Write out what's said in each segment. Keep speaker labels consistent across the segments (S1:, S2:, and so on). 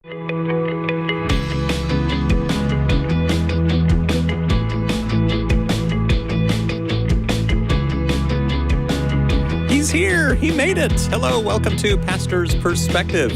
S1: He's here. He made it. Hello. Welcome to Pastor's Perspective.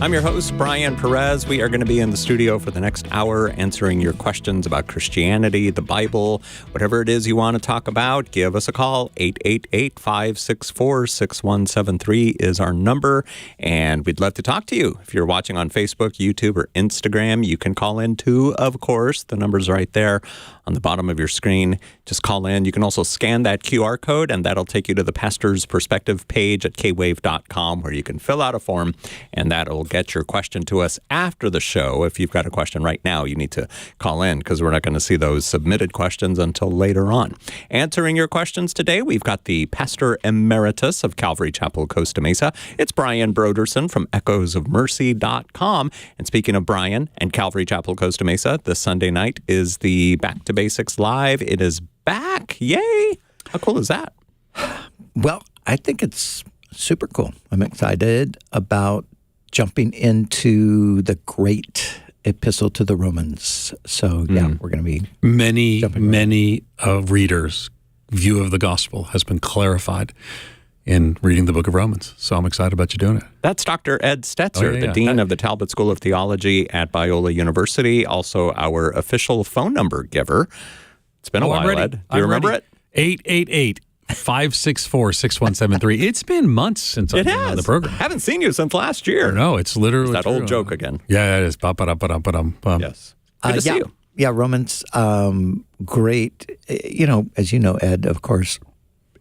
S1: I'm your host, Brian Perez. We are going to be in the studio for the next hour answering your questions about Christianity, the Bible, whatever it is you want to talk about. Give us a call. 888-564-6173 is our number, and we'd love to talk to you. If you're watching on Facebook, YouTube, or Instagram, you can call in too, of course. The number's right there on the bottom of your screen. Just call in. You can also scan that QR code, and that'll take you to the Pastor's Perspective page at kwave.com, where you can fill out a form, and that'll get your question to us after the show. If you've got a question right now, you need to call in because we're not going to see those submitted questions until later on. Answering your questions today, we've got the Pastor Emeritus of Calvary Chapel, Costa Mesa. It's Brian Brodersen from echoesofmercy.com. And speaking of Brian and Calvary Chapel, Costa Mesa, this Sunday night is the Back to Basics Live. It is back. Yay! How cool is that?
S2: Well, I think it's super cool. I'm excited about jumping into the great epistle to the Romans. So, yeah, we're going to be
S3: many readers' view of the gospel has been clarified in reading the book of Romans. So I'm excited about you doing it.
S1: That's Dr. Ed Stetzer, the Dean of the Talbot School of Theology at Biola University, also our official phone number giver. It's been a while, Ed. Do you remember it?
S3: 888-564-6173. It's been months since I've been on the program.
S1: Haven't seen you since last year.
S3: No, it's literally
S1: that old joke again.
S3: Yeah, it is.
S1: Yes. Good to see you.
S2: Yeah, Romans, great. As you know, Ed, of course,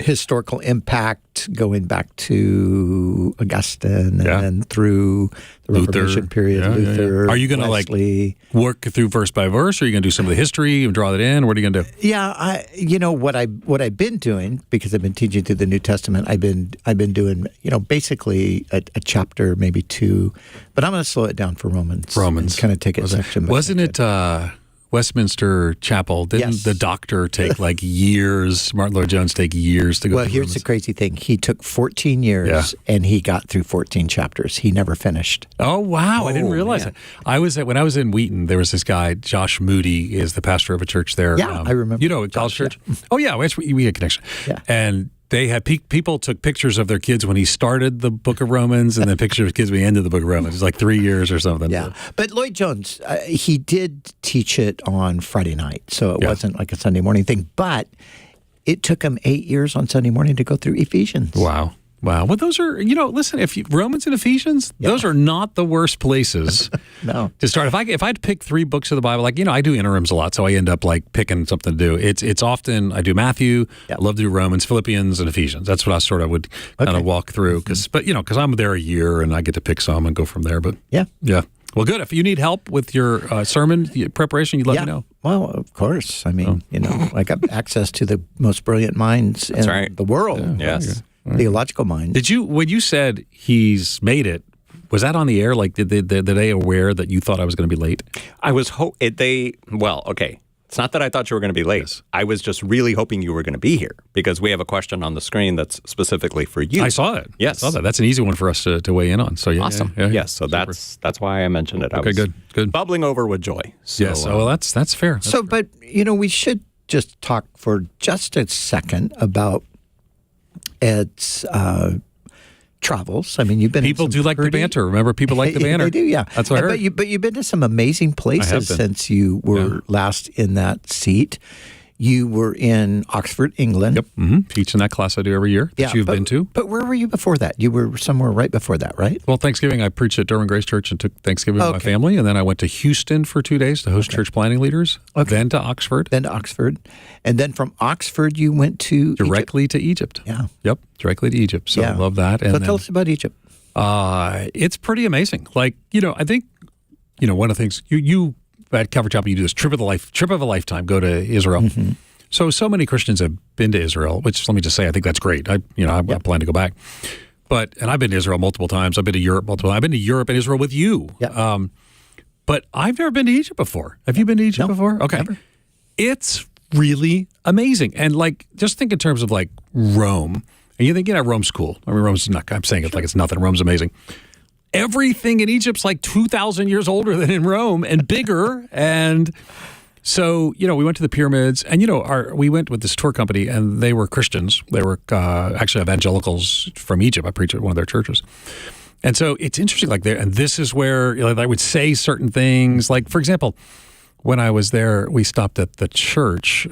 S2: historical impact going back to Augustine and then through the Reformation period, Luther.
S3: Are you going to work through verse by verse, or are you going to do some of the history and draw that in? What are you going to do?
S2: Yeah, what I've been doing, because I've been teaching through the New Testament, I've been doing basically a chapter, maybe two, but I'm going to slow it down for Romans. And kind of take it section by
S3: section. Wasn't it Westminster Chapel? Didn't the doctor take years? Martin Lloyd-Jones take years to go.
S2: Well, here's the crazy thing: he took 14 years, and he got through 14 chapters. He never finished.
S3: Oh wow! I didn't realize that. When I was in Wheaton, there was this guy, Josh Moody, is the pastor of a church there.
S2: Yeah, I remember.
S3: College Church. Yeah. Oh yeah, we had a connection.
S2: Yeah,
S3: and they had people took pictures of their kids when he started the book of Romans, and then pictures of kids when he ended the book of Romans. It's like 3 years or something.
S2: Yeah, but Lloyd-Jones, he did teach it on Friday night, so it wasn't like a Sunday morning thing. But it took him 8 years on Sunday morning to go through Ephesians.
S3: Wow. Well, those are, listen, Romans and Ephesians, those are not the worst places
S2: no.
S3: to start. If I had to pick 3 books of the Bible, I do interims a lot, so I end up picking something to do. It's often, I do Matthew, I love to do Romans, Philippians, and Ephesians. That's what I sort of would kind of walk through, because I'm there a year and I get to pick some and go from there. But yeah. Well, good. If you need help with your sermon preparation, you let me know.
S2: Well, of course. I mean, I got access to the most brilliant minds in the world.
S1: Yeah. Yes.
S2: Theological mind.
S3: When you said he's made it, was that on the air? Did they aware that you thought I was going to be late?
S1: I was okay. It's not that I thought you were going to be late.
S3: Yes.
S1: I was just really hoping you were going to be here, because we have a question on the screen that's specifically for you.
S3: I saw it.
S1: Yes.
S3: I saw that. That's an easy one for us to weigh in on. So
S1: awesome.
S3: Yeah.
S1: Yes. So that's why I mentioned it.
S3: Okay, good.
S1: Bubbling over with joy. So,
S3: yes. Well, that's fair. That's fair.
S2: But we should just talk for just a second about Ed's travels. I mean, you've been.
S3: People do like the banter. Remember, people like the banter.
S2: They do, yeah.
S3: That's what I heard.
S2: But you've been to some amazing places since you were last in that seat. You were in Oxford, England.
S3: Yep. Mm-hmm. Teaching that class I do every year that you've been to.
S2: But where were you before that? You were somewhere right before that, right?
S3: Well, Thanksgiving, I preached at Durham Grace Church and took Thanksgiving with my family. And then I went to Houston for 2 days to host church planning leaders. Okay. Then to Oxford.
S2: And then from Oxford, you went to
S3: directly to Egypt.
S2: Yeah.
S3: Yep. Directly to Egypt. So I love that. And
S2: tell us about Egypt.
S3: It's pretty amazing. I think, one of the things you at Calvary Chapel, you do this trip of a lifetime, go to Israel. Mm-hmm. So many Christians have been to Israel, which let me just say, I think that's great. I plan to go back. And I've been to Israel multiple times. I've been to Europe multiple times. I've been to Europe and Israel with you.
S2: Yeah.
S3: But I've never been to Egypt before. Have you been to Egypt before? Okay.
S2: Never.
S3: It's really amazing. And just think in terms of Rome. And you think, Rome's cool. I mean, Rome's not, I'm saying it like it's nothing. Rome's amazing. everything in Egypt's like 2,000 years older than in Rome and bigger. And so, we went to the pyramids, and, we went with this tour company, and they were Christians. They were actually evangelicals from Egypt. I preached at one of their churches. And so it's interesting, and this is where I would say certain things. Like, for example, when I was there, we stopped at the church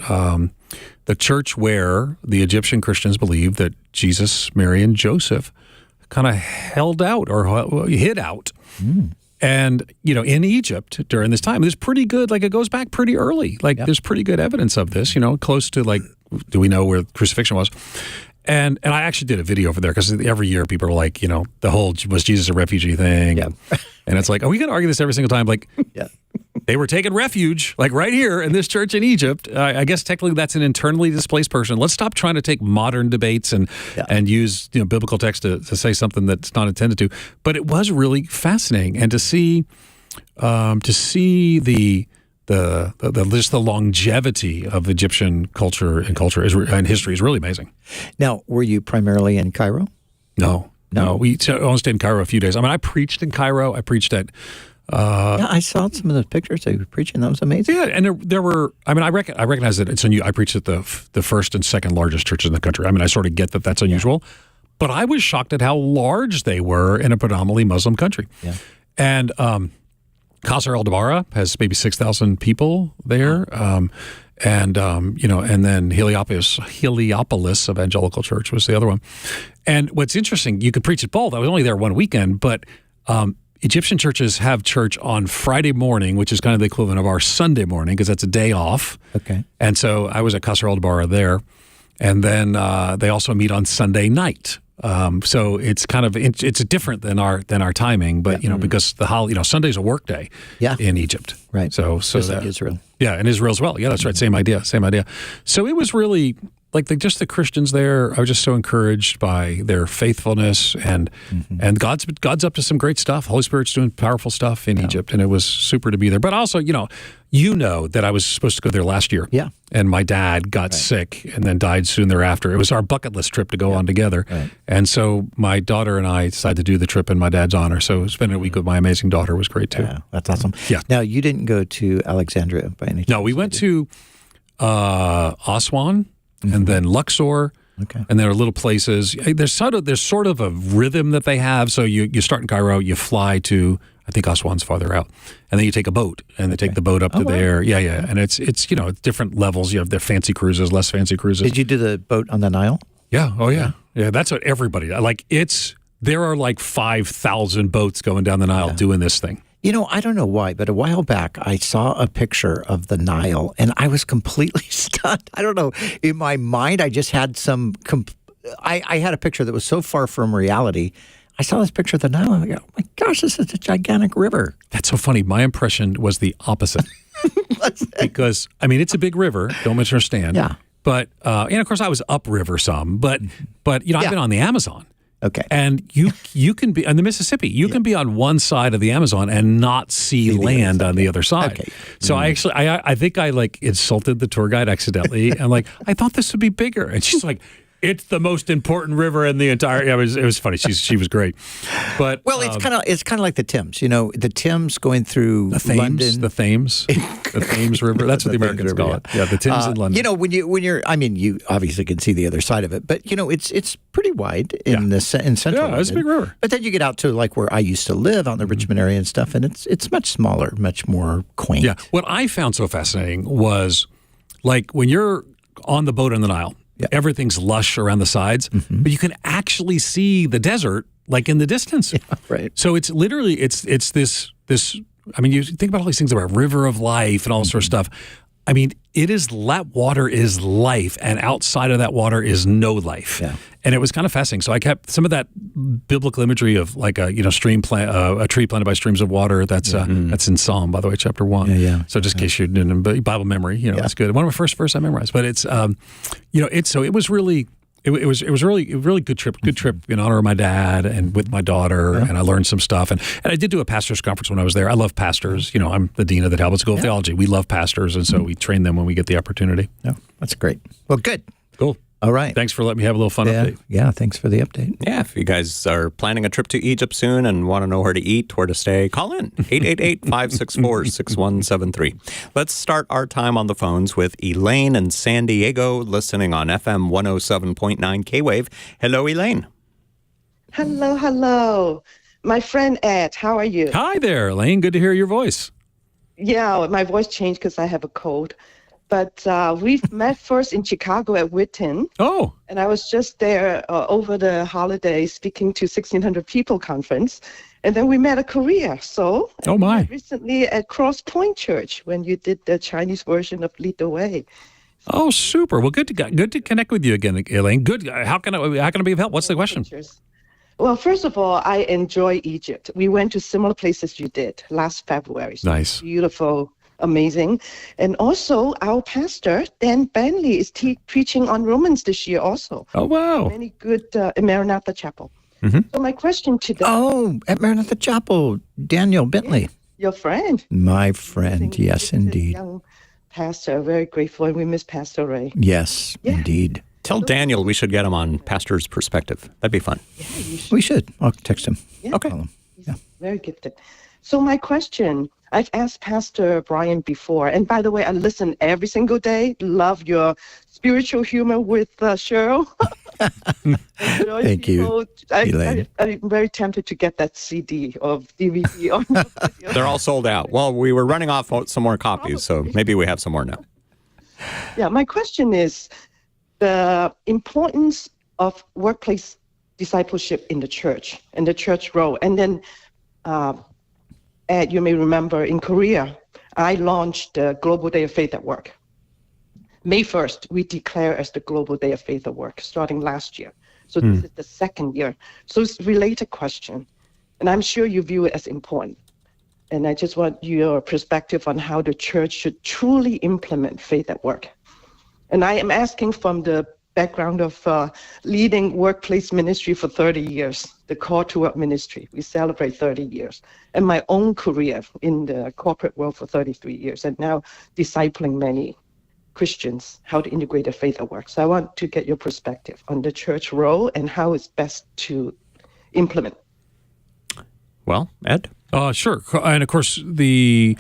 S3: where the Egyptian Christians believed that Jesus, Mary, and Joseph kind of held out or hid out. And, in Egypt during this time, there's pretty good, it goes back pretty early. There's pretty good evidence of this, close to do we know where crucifixion was? And I actually did a video over there because every year people are like, the whole was Jesus a refugee thing? Yeah. And it's like, are we going to argue this every single time?
S2: Yeah.
S3: They were taking refuge, right here in this church in Egypt. I guess technically that's an internally displaced person. Let's stop trying to take modern debates and use biblical text to say something that's not intended to. But it was really fascinating, and to see the just the longevity of Egyptian culture and history is really amazing.
S2: Now, were you primarily in Cairo?
S3: No. We only stayed in Cairo a few days. I mean, I preached in Cairo. I preached at.
S2: I saw some of those pictures they were preaching. That was amazing.
S3: Yeah, and there were. I mean, I recognize that it's unusual. I preached at the first and second largest churches in the country. I mean, I sort of get that that's unusual, but I was shocked at how large they were in a predominantly Muslim country.
S2: Yeah,
S3: and Qasr al-Dabara has maybe 6,000 people there. And then Heliopolis Evangelical Church was the other one. And what's interesting, you could preach at both. I was only there one weekend, but Egyptian churches have church on Friday morning, which is kind of the equivalent of our Sunday morning because that's a day off.
S2: Okay.
S3: And so I was at Qasr al-Dabara there. And then they also meet on Sunday night. So it's kind of it's different than our timing, but because Sunday's a work day in Egypt,
S2: right?
S3: So
S2: just like Israel,
S3: and Israel as well. Yeah, that's right. Same idea. So it was really just the Christians there. I was just so encouraged by their faithfulness and God's up to some great stuff. Holy Spirit's doing powerful stuff in Egypt, and it was super to be there. But also, that I was supposed to go there last year.
S2: Yeah.
S3: And my dad got sick and then died soon thereafter. It was our bucket list trip to go on together.
S2: Right.
S3: And so my daughter and I decided to do the trip in my dad's honor. So spending a week with my amazing daughter was great too.
S2: Yeah, that's awesome.
S3: Yeah.
S2: Now, you didn't go to Alexandria by any chance?
S3: No, we went to Aswan and then Luxor.
S2: Okay.
S3: And there are little places. There's sort of a rhythm that they have. So you start in Cairo, you fly to, I think Aswan's farther out, and then you take a boat, and they take the boat up to there. Yeah, and it's different levels. You have their fancy cruises, less fancy cruises.
S2: Did you do the boat on the Nile?
S3: Yeah. Oh yeah. Yeah. That's what everybody there are like 5,000 boats going down the Nile doing this thing.
S2: I don't know why, but a while back I saw a picture of the Nile and I was completely stunned. I don't know. In my mind, I just had I had a picture that was so far from reality. I saw this picture of the Nile and I go, oh my gosh, this is a gigantic river.
S3: That's so funny. My impression was the opposite. Because, I mean, it's a big river. Don't misunderstand.
S2: Yeah.
S3: But, and of course, I was upriver some, but I've been on the Amazon.
S2: Okay.
S3: And you can be on the Mississippi. You can be on one side of the Amazon and not see land on the other side. Okay. So I think I insulted the tour guide accidentally. And I thought this would be bigger. And she's like, it's the most important river in the entire. Yeah, it was funny. She was great. But
S2: it's kind of like the Thames. The Thames going through London.
S3: The Thames River. That's what the Americans call it. Yeah, the Thames in London.
S2: When you're, you obviously can see the other side of it, but it's pretty wide in central.
S3: Yeah, it's a big river.
S2: But then you get out to where I used to live on the Richmond area and stuff, and it's much smaller, much more quaint.
S3: Yeah. What I found so fascinating was when you're on the boat in the Nile. Yeah. Everything's lush around the sides, but you can actually see the desert in the distance.
S2: Yeah, right.
S3: So it's literally it's this. I mean, you think about all these things about river of life and all this sort of stuff. I mean, that water is life, and outside of that water is no life.
S2: Yeah.
S3: And it was kind of fascinating. So I kept some of that biblical imagery of a tree planted by streams of water. That's in Psalm, by the way, chapter 1.
S2: Yeah.
S3: So just in case you didn't, Bible memory, it's good. One of my first verses I memorized. But it's, it was really. It was really good trip in honor of my dad and with my daughter, and I learned some stuff. And I did do a pastors conference when I was there. I love pastors. I'm the dean of the Talbot School of Theology. We love pastors, and so we train them when we get the opportunity.
S2: Yeah, that's great. Well, good.
S3: Cool.
S2: All right.
S3: Thanks for letting me have a little fun update.
S2: Yeah, thanks for the update.
S1: Yeah, if you guys are planning a trip to Egypt soon and want to know where to eat, where to stay, call in 888-564-6173. Let's start our time on the phones with Elaine in San Diego, listening on FM 107.9 K-Wave. Hello, Elaine.
S4: Hello. My friend Ed, how are you?
S3: Hi there, Elaine. Good to hear your voice.
S4: Yeah, my voice changed because I have a cold. But we've met first in Chicago at Witten.
S3: Oh.
S4: And I was just there over the holidays speaking to 1,600 people conference. And then we met at Korea. So
S3: oh my.
S4: We met recently at Cross Point Church when you did the Chinese version of Lead the Way.
S3: Oh, super. Well, good to connect with you again, Elaine. Good. How can I be of help? What's the question?
S4: Well, first of all, I enjoy Egypt. We went to similar places you did last February. So
S3: nice.
S4: Beautiful. Amazing. And also, our pastor, Dan Bentley, is preaching on Romans this year also.
S3: Oh, wow.
S4: Many good Maranatha Chapel. Mm-hmm. So my question today...
S2: Oh, at Maranatha Chapel, Daniel Bentley.
S4: Yeah, your friend.
S2: My friend, yes, indeed.
S4: Young pastor, very grateful, and we miss Pastor Ray.
S2: Yes, indeed.
S1: Tell Daniel we should get him on Pastor's Perspective. That'd be fun.
S4: Yeah, you should.
S2: We should. I'll text him.
S4: Yeah.
S1: Okay.
S4: He's very gifted. So my question, I've asked Pastor Brian before, and by the way, I listen every single day. Love your spiritual humor with Cheryl.
S2: Thank you, Elaine.
S4: I'm very tempted to get that CD or DVD.
S1: They're all sold out. Well, we were running off some more copies, so maybe we have some more now.
S4: Yeah, my question is the importance of workplace discipleship in the church and the church role. And then Ed, you may remember in Korea, I launched the Global Day of Faith at Work. May 1st, we declare as the Global Day of Faith at Work, starting last year. So this is the second year. So it's a related question, and I'm sure you view it as important. And I just want your perspective on how the church should truly implement faith at work. And I am asking from the background of leading workplace ministry for 30 years, the Call to Work ministry. We celebrate 30 years. And my own career in the corporate world for 33 years, and now discipling many Christians how to integrate their faith at work. So I want to get your perspective on the church role and how it's best to implement.
S1: Well, Ed?
S3: Sure. And of course, the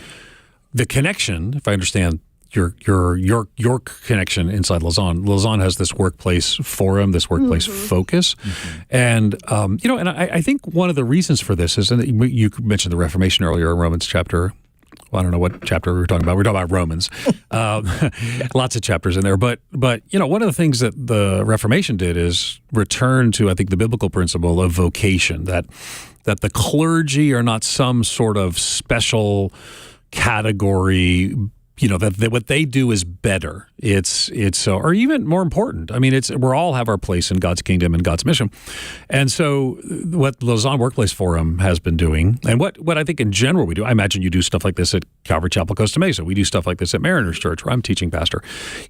S3: connection, if I understand your connection inside Lausanne. Lausanne has this workplace forum, this workplace focus, and and I think one of the reasons for this is, and you mentioned the Reformation earlier, Romans chapter. Well, I don't know what chapter we were talking about. We're talking about Romans. Lots of chapters in there, but one of the things that the Reformation did is return to, I think, the biblical principle of vocation, that the clergy are not some sort of special category. That what they do is better. It's or even more important. I mean, we all have our place in God's kingdom and God's mission. And so what Lausanne Workplace Forum has been doing, and what I think in general we do, I imagine you do stuff like this at Calvary Chapel, Costa Mesa. We do stuff like this at Mariners Church, where I'm teaching pastor,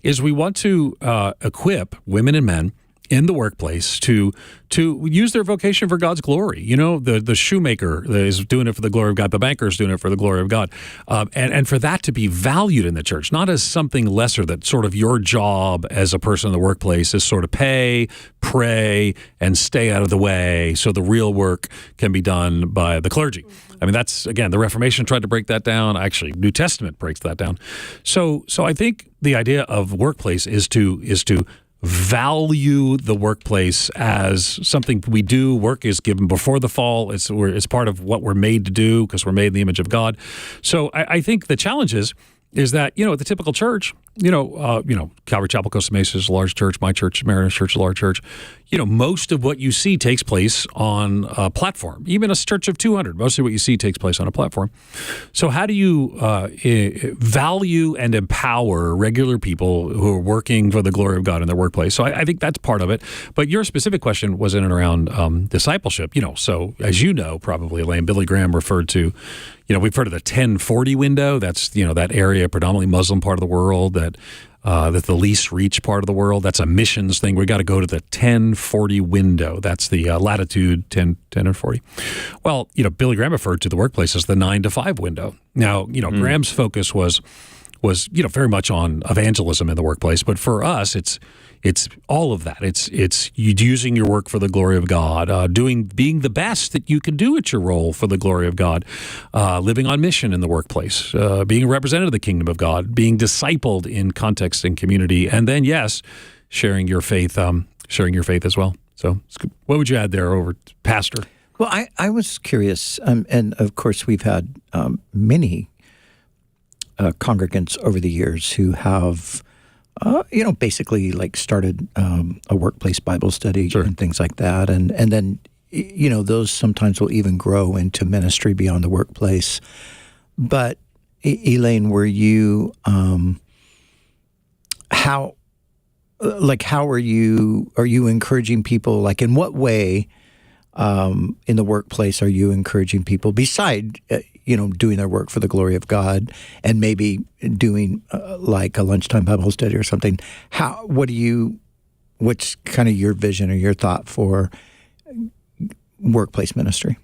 S3: is we want to equip women and men in the workplace to use their vocation for God's glory. The shoemaker is doing it for the glory of God. The banker is doing it for the glory of God. And for that to be valued in the church, not as something lesser, that sort of your job as a person in the workplace is sort of pay, pray, and stay out of the way so the real work can be done by the clergy. I mean, that's, again, the Reformation tried to break that down. Actually, New Testament breaks that down. So I think the idea of workplace is to value the workplace as something we do. Work is given before the fall. It's part of what we're made to do because we're made in the image of God. So I think the challenge is that, at the typical church, Calvary Chapel, Costa Mesa is a large church. My church, Mariners Church, is a large church. Most of what you see takes place on a platform. Even a church of 200, most of what you see takes place on a platform. So how do you value and empower regular people who are working for the glory of God in their workplace? So I think that's part of it. But your specific question was in and around discipleship. So as you know, probably, Elaine, Billy Graham referred to, we've heard of the 1040 window. That's, that area, predominantly Muslim part of the world, that's the least reached part of the world. That's a missions thing. We got to go to the 1040 window. That's the latitude 10 and 40. Well, Billy Graham referred to the workplace as the 9 to 5 window. Now, Graham's focus was was very much on evangelism in the workplace. But for us, it's all of that. It's you using your work for the glory of God, being the best that you can do at your role for the glory of God, living on mission in the workplace, being a representative of the kingdom of God, being discipled in context and community, and then yes, sharing your faith as well. So, what would you add there, over Pastor?
S2: Well, I was curious, and of course we've had many congregants over the years who have, basically like started a workplace Bible study and things like that, and then those sometimes will even grow into ministry beyond the workplace. But Elaine, were you how are you encouraging people? Like, in what way in the workplace are you encouraging people beside doing their work for the glory of God, and maybe doing like a lunchtime Bible study or something? What's kind of your vision or your thought for workplace ministry?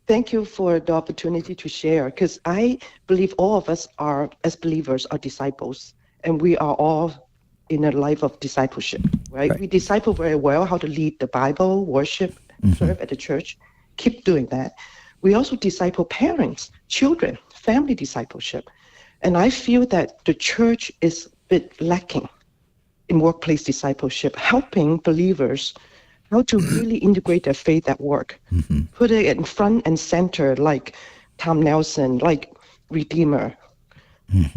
S4: Thank you for the opportunity to share, because I believe all of us as believers, are disciples, and we are all in a life of discipleship, right? We disciple very well how to lead the Bible, worship, serve at the church. Keep doing that. We also disciple parents, children, family discipleship. And I feel that the church is a bit lacking in workplace discipleship, helping believers how to really integrate their faith at work, put it in front and center, like Tom Nelson, like Redeemer,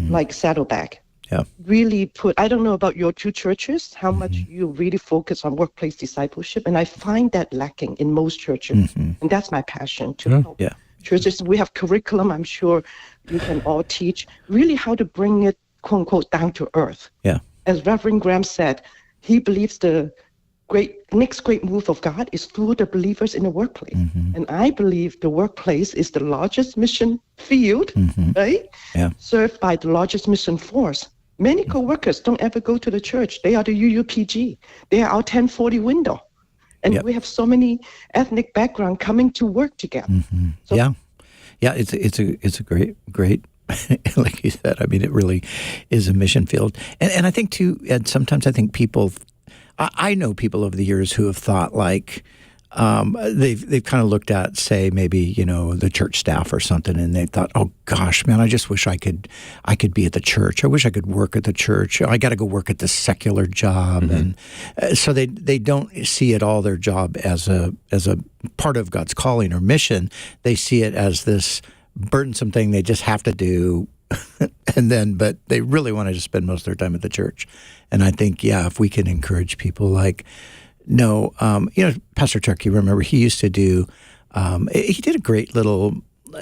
S4: like Saddleback.
S2: Yeah.
S4: Really I don't know about your two churches, how much you really focus on workplace discipleship, and I find that lacking in most churches. And that's my passion, to help churches. We have curriculum, I'm sure you can all teach, really how to bring it, quote unquote, down to earth.
S2: Yeah.
S4: As Reverend Graham said, he believes the next great move of God is through the believers in the workplace. And I believe the workplace is the largest mission field, right?
S2: Yeah.
S4: Served by the largest mission force. Many co-workers don't ever go to the church. They are the UUPG. They are our 1040 window. And we have so many ethnic background coming to work together. So,
S2: yeah. It's a great, like you said, I mean, it really is a mission field. And I think too, Ed, sometimes I think people, I know people over the years who have thought like, they've kind of looked at, say, maybe, the church staff or something, and they thought, oh gosh, man, I just wish I could be at the church. I wish I could work at the church. I got to go work at this secular job. And so they don't see at all their job as a part of God's calling or mission. They see it as this burdensome thing they just have to do. But they really want to just spend most of their time at the church. And I think, if we can encourage people like, no, Pastor Chuck, you remember, he used to do, he did a great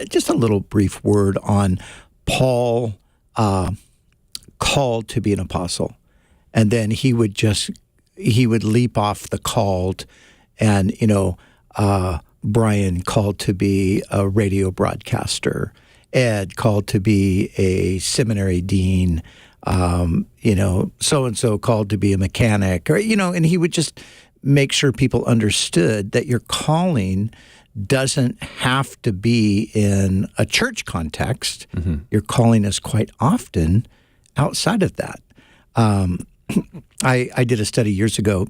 S2: just a little brief word on Paul called to be an apostle. And then he would leap off the called, and, Brian called to be a radio broadcaster, Ed called to be a seminary dean, so-and-so called to be a mechanic, or, and he would just make sure people understood that your calling doesn't have to be in a church context. Your calling is quite often outside of that. I did a study years ago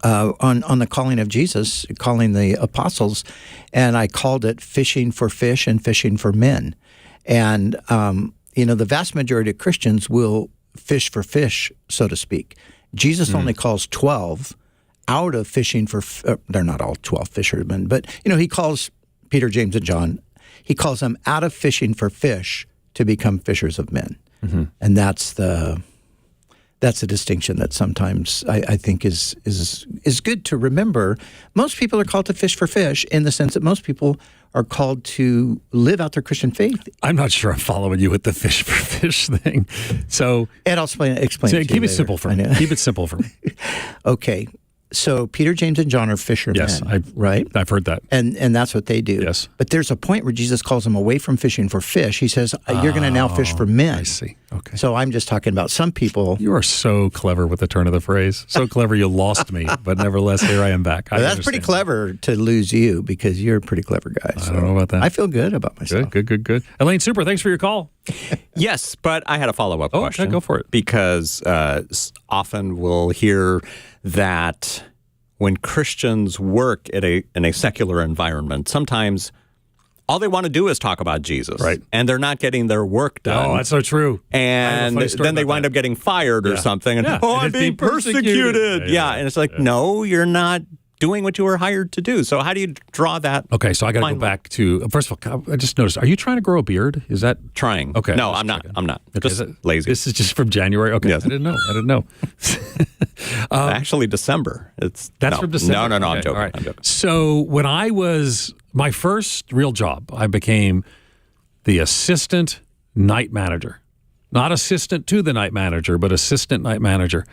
S2: on the calling of Jesus, calling the apostles, and I called it fishing for fish and fishing for men. And, the vast majority of Christians will fish for fish, so to speak. Jesus only calls 12 out of fishing for, they're not all 12 fishermen, but, he calls Peter, James, and John, he calls them out of fishing for fish to become fishers of men. And that's the distinction that sometimes I think is good to remember. Most people are called to fish for fish in the sense that most people are called to live out their Christian faith.
S3: I'm not sure I'm following you with the fish for fish thing. So,
S2: and I'll explain it to you
S3: keep
S2: later.
S3: it simple for me. Keep it simple for me.
S2: Okay. So Peter, James, and John are fishermen, right?
S3: I've heard that.
S2: And that's what they do.
S3: Yes.
S2: But there's a point where Jesus calls them away from fishing for fish. He says, you're going to now fish for men.
S3: I see. Okay.
S2: So I'm just talking about some people.
S3: You are so clever with the turn of the phrase. So clever you lost me, but nevertheless, here I am back.
S2: That's pretty clever to lose you because you're a pretty clever guy.
S3: I don't know about that.
S2: I feel good about myself.
S3: Good. Elaine, super. Thanks for your call.
S1: Yes, but I had a follow-up question.
S3: Okay, go for it.
S1: Because often we'll hear that when Christians work in a secular environment, sometimes all they want to do is talk about Jesus.
S3: Right.
S1: And they're not getting their work done.
S3: Oh, that's so true.
S1: And then they wind up getting fired or something. And, oh, I'm being persecuted. Yeah. And it's like, no, you're not doing what you were hired to do. So how do you draw that?
S3: Okay, so I got to go back to, first of all, I just noticed, are you trying to grow a beard? Is that?
S1: Trying.
S3: Okay.
S1: No, I'm not. I'm not.
S3: Okay,
S1: Just lazy.
S3: This is just from January? Okay.
S1: Yes.
S3: I didn't know.
S1: Actually, December.
S3: That's
S1: no.
S3: from December?
S1: No,
S3: Okay,
S1: I'm joking.
S3: all right.
S1: I'm joking.
S3: So when I was, my first real job, I became the assistant night manager. Not assistant to the night manager, but assistant night manager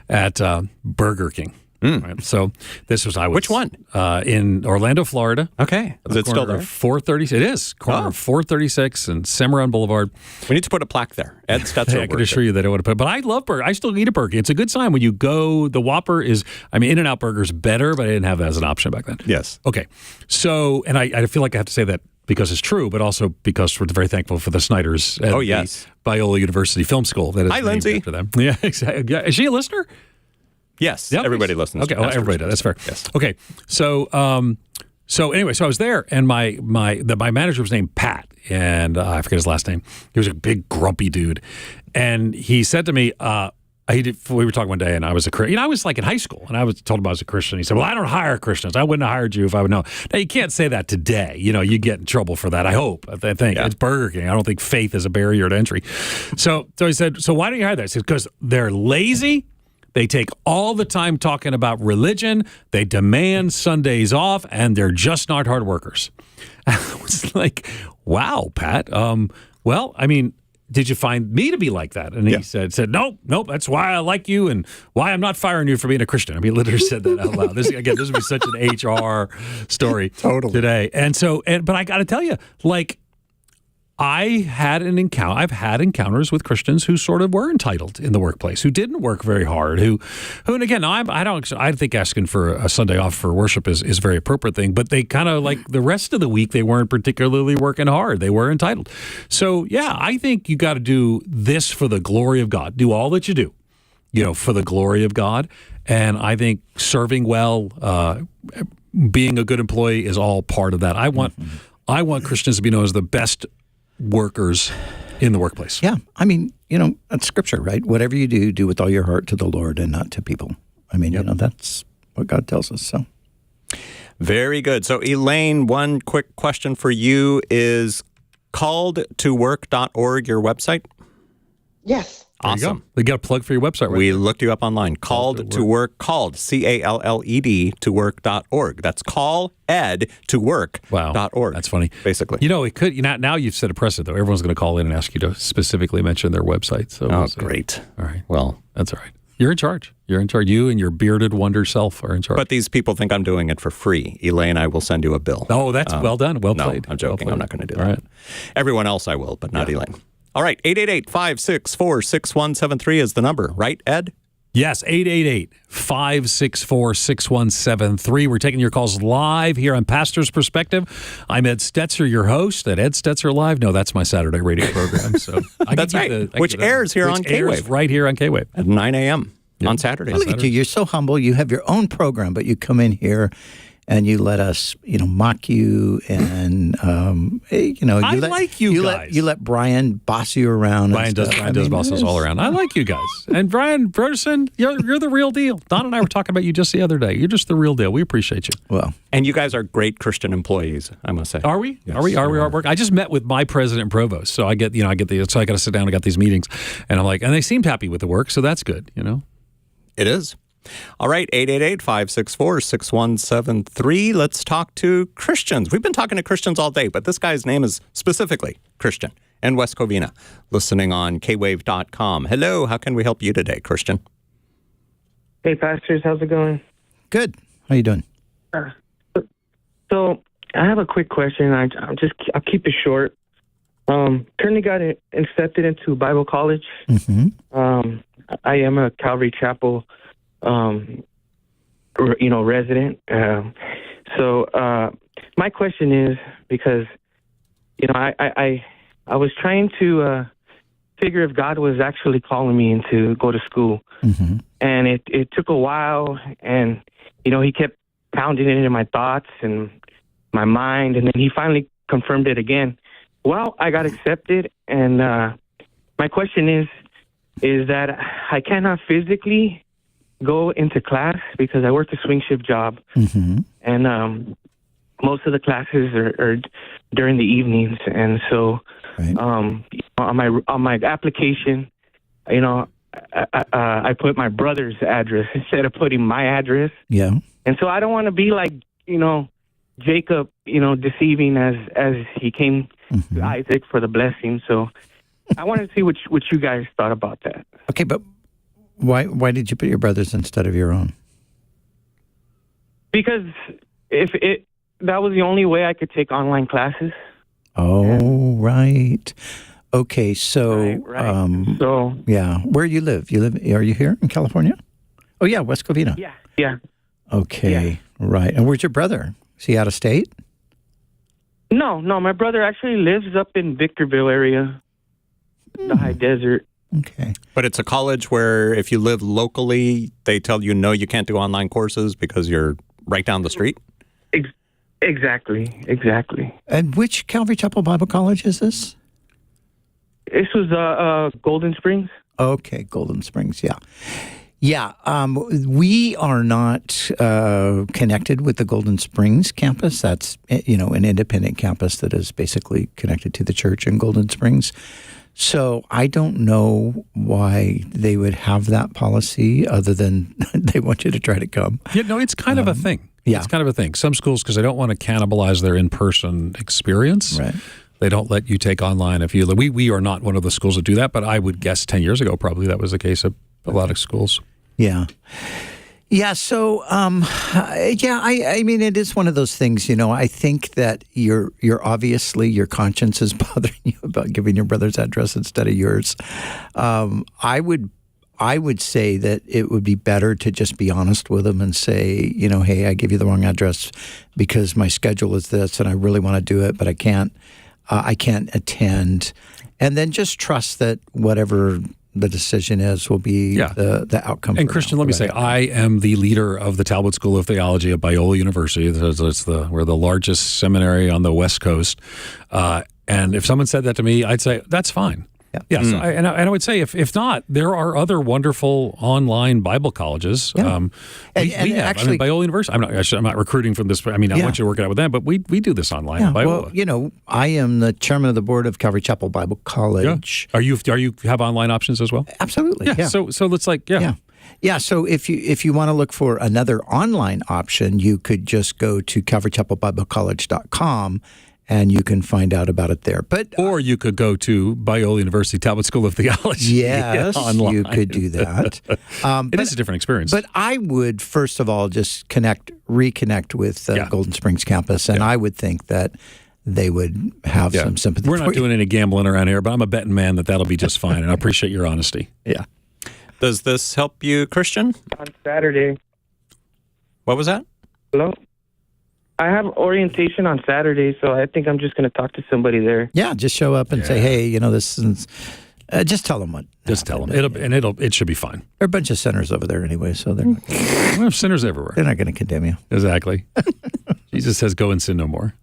S3: at Burger King. Right? So this was,
S1: Which one?
S3: In Orlando, Florida.
S1: Okay. Is it still there?
S3: 436. It is. Corner of 436 and Cimarron Boulevard.
S1: We need to put a plaque there. Ed Stetzer.
S3: I can assure you that I would have put. But I love burger. I still eat a burger. It's a good sign when you go. The Whopper is. I mean, In-N-Out Burger's better, but I didn't have that as an option back then.
S1: Yes.
S3: Okay. So, and I feel like I have to say that because it's true, but also because we're very thankful for the Snyders at the Biola University Film School. That is
S1: Hi, Lindsay.
S3: after them. Yeah, exactly. Yeah. Is she a listener?
S1: Yes.
S3: Yep.
S1: Everybody listens.
S3: Okay.
S1: To
S3: Everybody does. That's fair.
S1: Yes.
S3: Okay. So, anyway, so I was there, and my manager was named Pat, and I forget his last name. He was a big grumpy dude, and he said to me, we were talking one day, and I was I was like in high school, and I was told him I was a Christian. He said, "Well, I don't hire Christians. I wouldn't have hired you if I would know." Now you can't say that today. You get in trouble for that. I hope. I think it's Burger King. I don't think faith is a barrier to entry. So he said, "So why don't you hire that?" I said, "Because they're lazy. They take all the time talking about religion. They demand Sundays off, and they're just not hard workers." I was like, "Wow, Pat. Well, I mean, did you find me to be like that?" And he said, "Nope. That's why I like you, and why I'm not firing you for being a Christian." I mean, literally said that out loud. This would be such an HR story today. And so, but I got to tell you, like, I've had encounters with Christians who sort of were entitled in the workplace, who didn't work very hard, who, and again, I think asking for a Sunday off for worship is a very appropriate thing, but they kind of like the rest of the week, they weren't particularly working hard. They were entitled. So yeah, I think you got to do this for the glory of God. Do all that you do, for the glory of God. And I think serving well, being a good employee is all part of that. I want Christians to be known as the best workers in the workplace.
S2: Yeah. I mean, that's scripture, right? Whatever you do, do with all your heart to the Lord and not to people. I mean, that's what God tells us. So
S1: very good. So Elaine, one quick question for you is calledtowork.org your website?
S4: Yes.
S1: Awesome.
S3: We got a plug for your website, right?
S1: We looked you up online. Called to work, CALLED to work.org. That's calledtowork.org.
S3: That's funny.
S1: Basically.
S3: It could, now you've set a precedent, though. Everyone's going to call in and ask you to specifically mention their website. So
S1: great.
S3: All right.
S1: Well,
S3: that's all right. You're in charge. You and your bearded wonder self are in charge.
S1: But these people think I'm doing it for free. Elaine, I will send you a bill.
S3: Oh, that's well done. Well played.
S1: No, I'm joking. I'm not going to do that.
S3: All right.
S1: Everyone else I will, but not Elaine. All right, 888-564-6173 is the number, right, Ed?
S3: Yes, 888-564-6173. We're taking your calls live here on Pastor's Perspective. I'm Ed Stetzer, your host at Ed Stetzer Live. No, that's my Saturday radio program. So
S1: that's right, which airs here on K-Wave.
S3: Right here on K-Wave.
S1: At 9 a.m. on Saturdays.
S2: Look at you. You're so humble. You have your own program, but you come in here and you let us, mock you, and
S3: like you guys.
S2: You let Brian boss you around.
S3: Brian does boss us all around. I like you guys. And Brian Broderson, you're the real deal. Don and I were talking about you just the other day. You're just the real deal. We appreciate you.
S2: Well,
S1: and you guys are great Christian employees, I must say.
S3: Are we?
S1: Yes,
S3: Are we at work? I just met with my president and provost, so I got to sit down. I got these meetings, and I'm like, and they seemed happy with the work, so that's good.
S1: It is. All right, 888-564-6173. Let's talk to Christians. We've been talking to Christians all day, but this guy's name is specifically Christian in West Covina, listening on kwave.com. Hello, how can we help you today, Christian?
S5: Hey, pastors, how's it going?
S2: Good. How you doing?
S5: So I have a quick question. I'll keep it short. Currently got accepted into Bible college. I am a Calvary Chapel, resident. So my question is, because, I was trying to figure if God was actually calling me to go to school. And it took a while, and, he kept pounding it in my thoughts and my mind, and then he finally confirmed it again. Well, I got accepted, and my question is that I cannot physically go into class because I work a swing shift job, and most of the classes are during the evenings, and so on my application, I put my brother's address instead of putting my address.
S2: Yeah,
S5: and so I don't want to be like Jacob, deceiving as he came to Isaac for the blessing. So I wanted to see what you guys thought about that.
S2: Okay, but why did you put your brother's instead of your own?
S5: Because that was the only way I could take online classes.
S2: Oh, right. Okay, so
S5: right. So
S2: yeah, where do you live? Are you here in California? Oh yeah, West Covina.
S5: Yeah.
S2: Okay, right. And where's your brother? Is he out of state?
S5: No. My brother actually lives up in Victorville area, the high desert.
S2: Okay.
S1: But it's a college where if you live locally, they tell you, no, you can't do online courses because you're right down the street?
S5: Exactly.
S2: And which Calvary Chapel Bible College is this?
S5: This was Golden Springs.
S2: Okay, Golden Springs, yeah. Yeah, we are not connected with the Golden Springs campus. That's, an independent campus that is basically connected to the church in Golden Springs. So I don't know why they would have that policy other than they want you to try to come.
S3: Yeah, no, it's kind of a thing.
S2: Yeah.
S3: It's kind of a thing. Some schools, because they don't want to cannibalize their in-person experience,
S2: right.
S3: They don't let you take online. We are not one of the schools that do that, but I would guess 10 years ago probably that was the case of a lot of schools.
S2: Yeah. Yeah, so, I mean, it is one of those things, I think that you're obviously, your conscience is bothering you about giving your brother's address instead of yours. I would say that it would be better to just be honest with them and say, hey, I gave you the wrong address because my schedule is this and I really want to do it, but I can't attend. And then just trust that whatever the decision is will be the outcome.
S3: And Christian, let me say, I am the leader of the Talbot School of Theology at Biola University. We're the largest seminary on the West Coast. And if someone said that to me, I'd say, that's fine. Yeah. Yes, and I would say, if not, there are other wonderful online Bible colleges.
S2: Yeah.
S3: We have.
S2: Actually,
S3: Biola University. I'm not recruiting from this. I mean, I want you to work it out with them, but we do this online.
S2: Yeah.
S3: At Biola.
S2: Well, I am the chairman of the board of Calvary Chapel Bible College.
S3: Yeah. Are you have online options as well?
S2: Absolutely. Yeah.
S3: So it's like
S2: Yeah, so if you want to look for another online option, you could just go to calvarychapelbiblecollege.com and you can find out about it there.
S3: Or you could go to Biola University Talbot School of Theology.
S2: Yes,
S3: online.
S2: You could do that.
S3: It is a different experience.
S2: But I would, first of all, just reconnect with Golden Springs campus, and I would think that they would have some sympathy.
S3: We're not doing any gambling around here, but I'm a betting man that'll be just fine, and I appreciate your honesty.
S2: Yeah.
S1: Does this help you, Christian?
S5: On Saturday.
S1: What was that?
S5: Hello? I have orientation on Saturday, so I think I'm just going to talk to somebody there.
S2: Yeah, just show up and say, hey, this is... just tell them what.
S3: Just tell them. It should be fine.
S2: There are a bunch of sinners over there anyway, so they're not,
S3: we have sinners everywhere.
S2: They're not going to condemn you.
S3: Exactly. Jesus says, go and sin no more.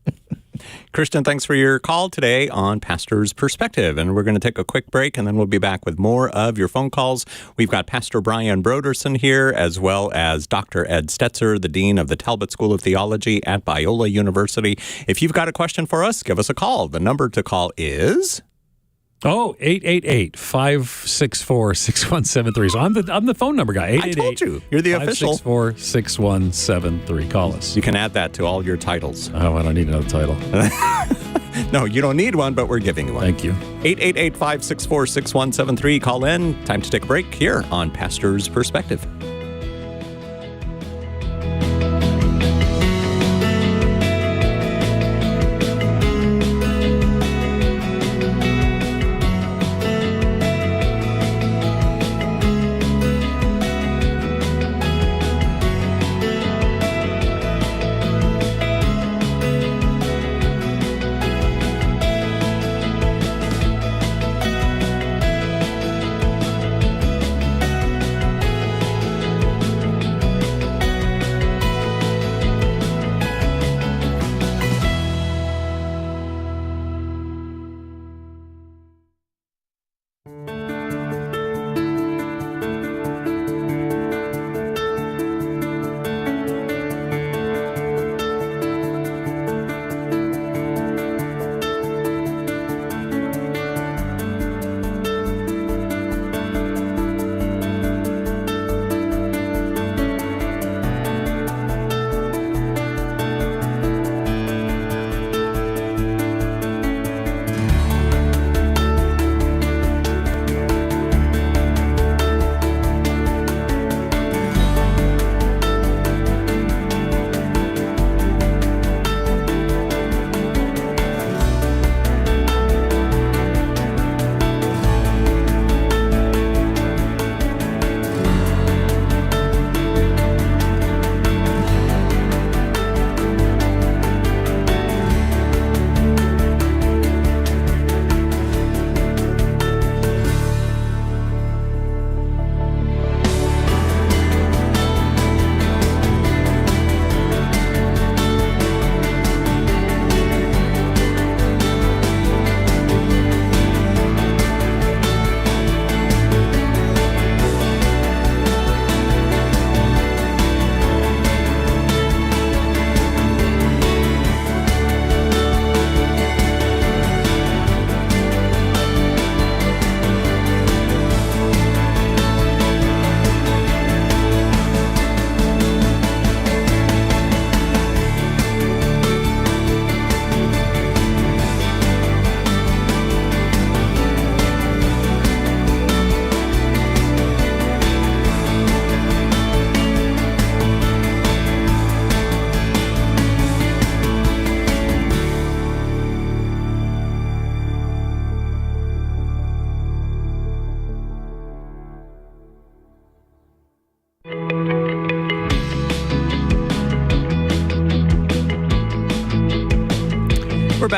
S1: Christian, thanks for your call today on Pastor's Perspective. And we're going to take a quick break, and then we'll be back with more of your phone calls. We've got Pastor Brian Broderson here, as well as Dr. Ed Stetzer, the Dean of the Talbot School of Theology at Biola University. If you've got a question for us, give us a call. The number to call is...
S3: 888-564-6173. So I'm the phone number guy. 888.
S1: I told you. You're the official.
S3: 564-6173. Call us.
S1: You can add that to all your titles.
S3: Oh, I don't need another title.
S1: No, you don't need one, but we're giving you one.
S3: Thank you.
S1: 888-564-6173. Call in. Time to take a break here on Pastor's Perspective.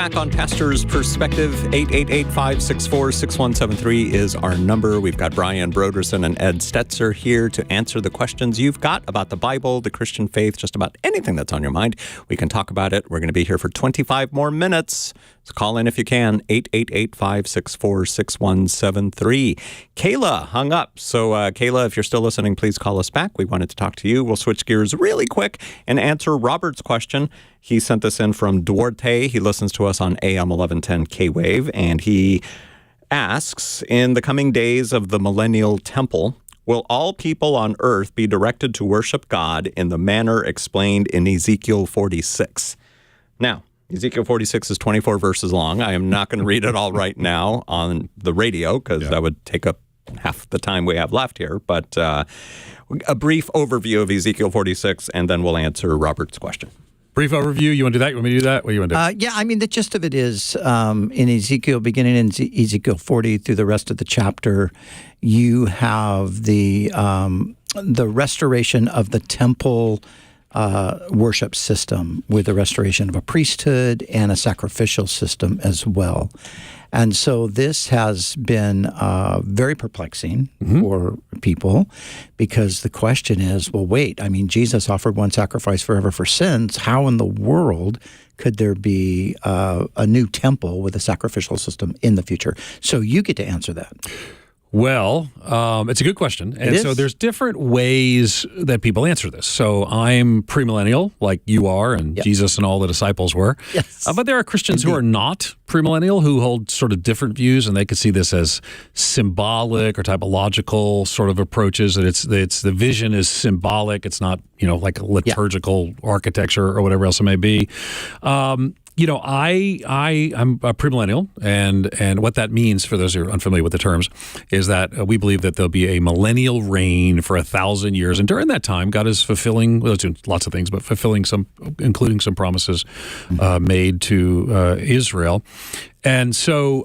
S1: back on Pastor's Perspective. 888-564-6173 is our number. We've got Brian Brodersen and Ed Stetzer here to answer the questions you've got about the Bible, the Christian faith, just about anything that's on your mind. We can talk about it. We're going to be here for 25 more minutes. So call in if you can, 888-564-6173. Kayla hung up. So Kayla, if you're still listening, please call us back. We wanted to talk to you. We'll switch gears really quick and answer Robert's question. He sent this in from Duarte. He listens to us on AM 1110 K-Wave, and he asks, in the coming days of the millennial temple, will all people on earth be directed to worship God in the manner explained in Ezekiel 46? Now, Ezekiel 46 is 24 verses long. I am not going to read it all right now on the radio because that would take up half the time we have left here. But a brief overview of Ezekiel 46, and then we'll answer Robert's question.
S3: Brief overview. You want to do that? You want me to do that? What do you want to do?
S2: Yeah, I mean, the gist of it is in Ezekiel, beginning in Ezekiel 40 through the rest of the chapter, you have the restoration of the temple worship system with the restoration of a priesthood and a sacrificial system as well. And so this has been very perplexing for people because the question is, well, wait, I mean, Jesus offered one sacrifice forever for sins. How in the world could there be a new temple with a sacrificial system in the future? So you get to answer that.
S3: Well, it's a good question. And so there's different ways that people answer this. So I'm premillennial, like you are, and Jesus and all the disciples were.
S2: Yes.
S3: But there are Christians who are not premillennial who hold sort of different views, and they could see this as symbolic or typological sort of approaches. That it's the vision is symbolic. It's not, like a liturgical architecture or whatever else it may be. I'm a premillennial, and what that means for those who are unfamiliar with the terms is that we believe that there'll be a millennial reign for 1,000 years, and during that time, God is fulfilling doing lots of things, but fulfilling some, including some promises made to Israel, and so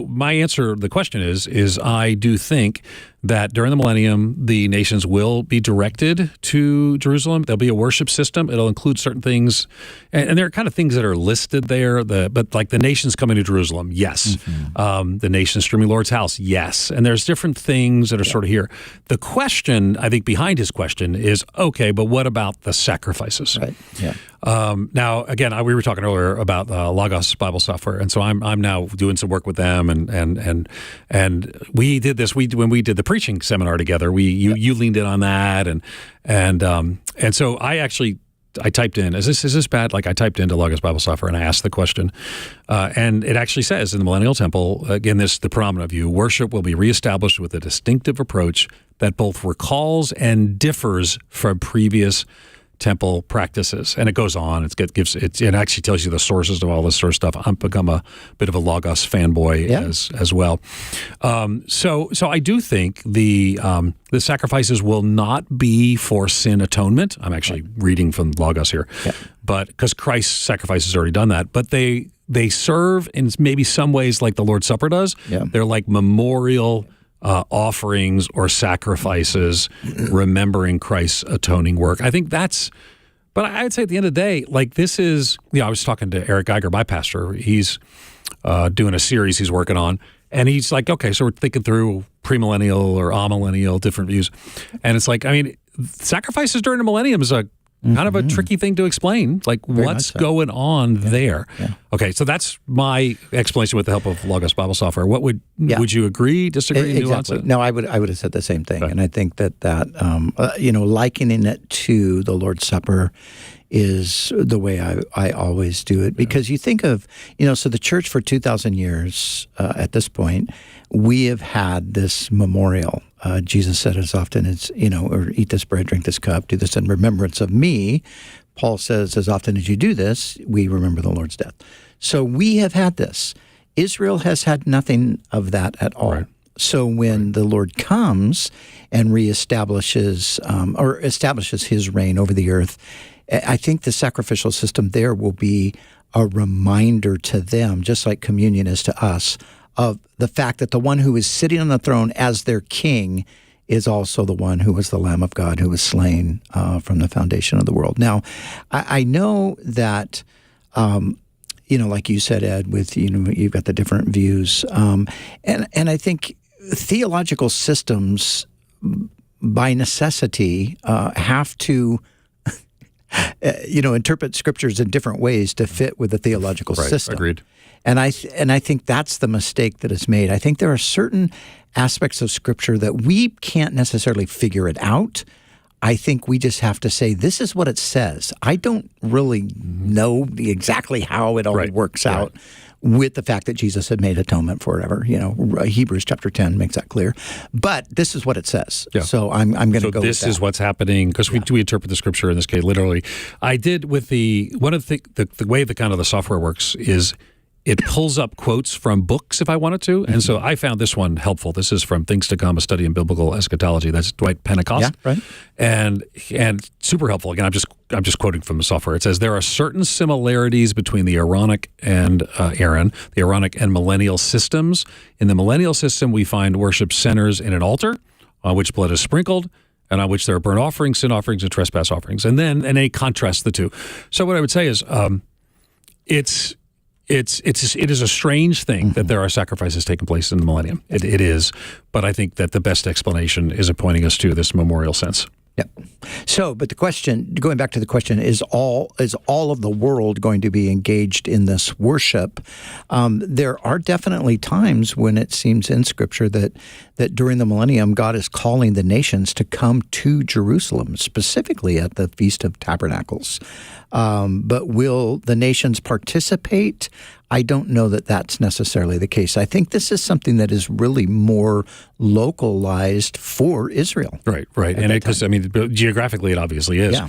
S3: my answer to the question is I do think that during the millennium, the nations will be directed to Jerusalem. There'll be a worship system. It'll include certain things, and there are kind of things that are listed there. But like the nations coming to Jerusalem, yes. The nations streaming Lord's house, yes. And there's different things that are sort of here. The question, I think, behind his question is, okay, but what about the sacrifices?
S2: Right. Yeah.
S3: Now, again, we were talking earlier about Logos Bible Software, and so I'm now doing some work with them, and we did this. When we did the preaching seminar together, you leaned in on that, and so I typed in, is this bad? Like I typed into Logos Bible Software and I asked the question, and it actually says in the Millennial Temple, again, the predominant view, worship will be reestablished with a distinctive approach that both recalls and differs from previous temple practices. And it goes on. It actually tells you the sources of all this sort of stuff. I've become a bit of a Logos fanboy as well. So I do think the sacrifices will not be for sin atonement. I'm actually reading from Logos here, but because Christ's sacrifice has already done that. But they serve in maybe some ways like the Lord's Supper does. Yeah. They're like memorial offerings or sacrifices remembering Christ's atoning work. I think but I'd say at the end of the day, like this is, I was talking to Eric Geiger, my pastor. He's doing a series he's working on, and he's like, okay, so we're thinking through premillennial or amillennial, different views. And it's like, I mean, sacrifices during the millennium is a kind of a tricky thing to explain. Like, what's going on there? Yeah. Okay, so that's my explanation with the help of Logos Bible Software. What would you agree, disagree, nuance it?
S2: No, I would have said the same thing, and I think that likening it to the Lord's Supper is the way I always do it, because you think of, so the church for 2,000 years at this point, we have had this memorial. Jesus said as often as, or eat this bread, drink this cup, do this in remembrance of me. Paul says, as often as you do this, we remember the Lord's death. So we have had this. Israel has had nothing of that at all. Right. So when the Lord comes and establishes his reign over the earth, I think the sacrificial system there will be a reminder to them, just like communion is to us, of the fact that the one who is sitting on the throne as their king is also the one who was the Lamb of God who was slain from the foundation of the world. Now, I know that like you said, Ed, with you've got the different views, and I think theological systems, by necessity, have to interpret scriptures in different ways to fit with the theological system.
S3: Agreed.
S2: And I think that's the mistake that is made. I think there are certain aspects of Scripture that we can't necessarily figure it out. I think we just have to say, this is what it says. I don't really know exactly how it all works out with the fact that Jesus had made atonement forever. Hebrews chapter 10 makes that clear. But this is what it says. Yeah. So I'm going to go with that.
S3: This is what's happening, because we interpret the Scripture in this case literally. I did with the way the kind of the software works is it pulls up quotes from books if I wanted to. And so I found this one helpful. This is from Things to Come, A Study in Biblical Eschatology. That's Dwight Pentecost.
S2: Yeah, right.
S3: And super helpful. Again, I'm just quoting from the software. It says, there are certain similarities between the Aaronic and the Aaronic and millennial systems. In the millennial system, we find worship centers in an altar on which blood is sprinkled, and on which there are burnt offerings, sin offerings, and trespass offerings. And they contrast the two. So what I would say is it is a strange thing that there are sacrifices taking place in the millennium. It is, but I think that the best explanation is pointing us to this memorial sense.
S2: Yep. So, but the question, going back to the question, is all of the world going to be engaged in this worship? There are definitely times when it seems in Scripture that during the millennium, God is calling the nations to come to Jerusalem, specifically at the Feast of Tabernacles. But will the nations participate? I don't know that that's necessarily the case. I think this is something that is really more localized for Israel.
S3: Right. And because, geographically it obviously is.
S2: Yeah.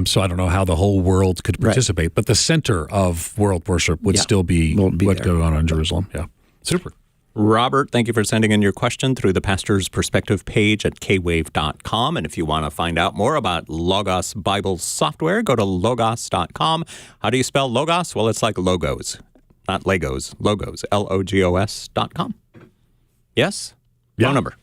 S3: So I don't know how the whole world could participate, but the center of world worship would still be what goes on in Jerusalem. Yeah. Super.
S1: Robert, thank you for sending in your question through the Pastor's Perspective page at kwave.com. And if you want to find out more about Logos Bible software, go to logos.com. How do you spell Logos? Well, it's like logos, not Legos. Logos, LOGOS.com. Yes?
S3: Yeah.
S1: Phone number.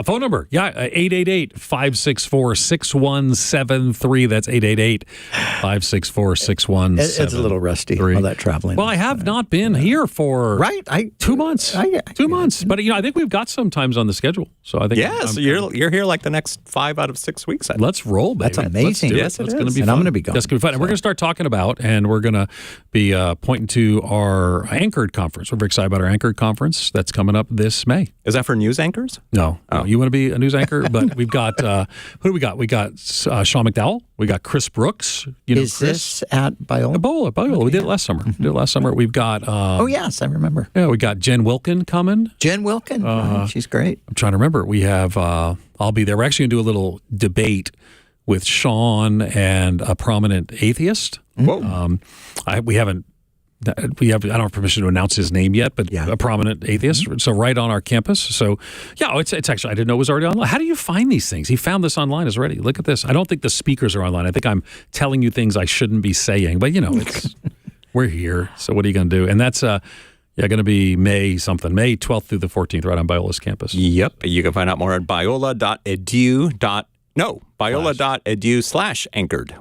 S3: Phone number, 888-564-6173. That's 888-564-6173.
S2: It's a little rusty, all that traveling.
S3: Well, I have not been here for 2 months. 2 months. But, I think we've got some times on the schedule. So I think
S1: you're here like the next 5 out of 6 weeks.
S3: Let's roll, baby.
S2: That's amazing.
S3: Yes, it's going to be
S2: fun.
S3: And
S2: I'm going to be gone.
S3: That's going to be fun. And we're going to start talking about, and we're going to be pointing to our Anchored conference. We're very excited about our Anchored conference that's coming up this May.
S1: Is that for news anchors?
S3: No. You want to be a news anchor? But we've got, who do we got? We got Sean McDowell. We got Chris Brooks.
S2: Is
S3: Chris.
S2: This at Biola?
S3: Biola.
S2: Okay,
S3: We did it last summer. We've got...
S2: oh, yes, I remember.
S3: Yeah, we got Jen Wilkin coming.
S2: Jen Wilkin. She's great.
S3: I'm trying to remember. We have... I'll be there. We're actually going to do a little debate with Sean and a prominent atheist.
S1: Whoa.
S3: I don't have permission to announce his name yet, but a prominent atheist. So right on our campus. So it's actually, I didn't know it was already online. How do you find these things? He found this online already. Look at this. I don't think the speakers are online. I think I'm telling you things I shouldn't be saying, but it's we're here. So what are you going to do? And that's going to be May 12th through the 14th, right on Biola's campus.
S1: Yep. You can find out more at biola.edu/anchored.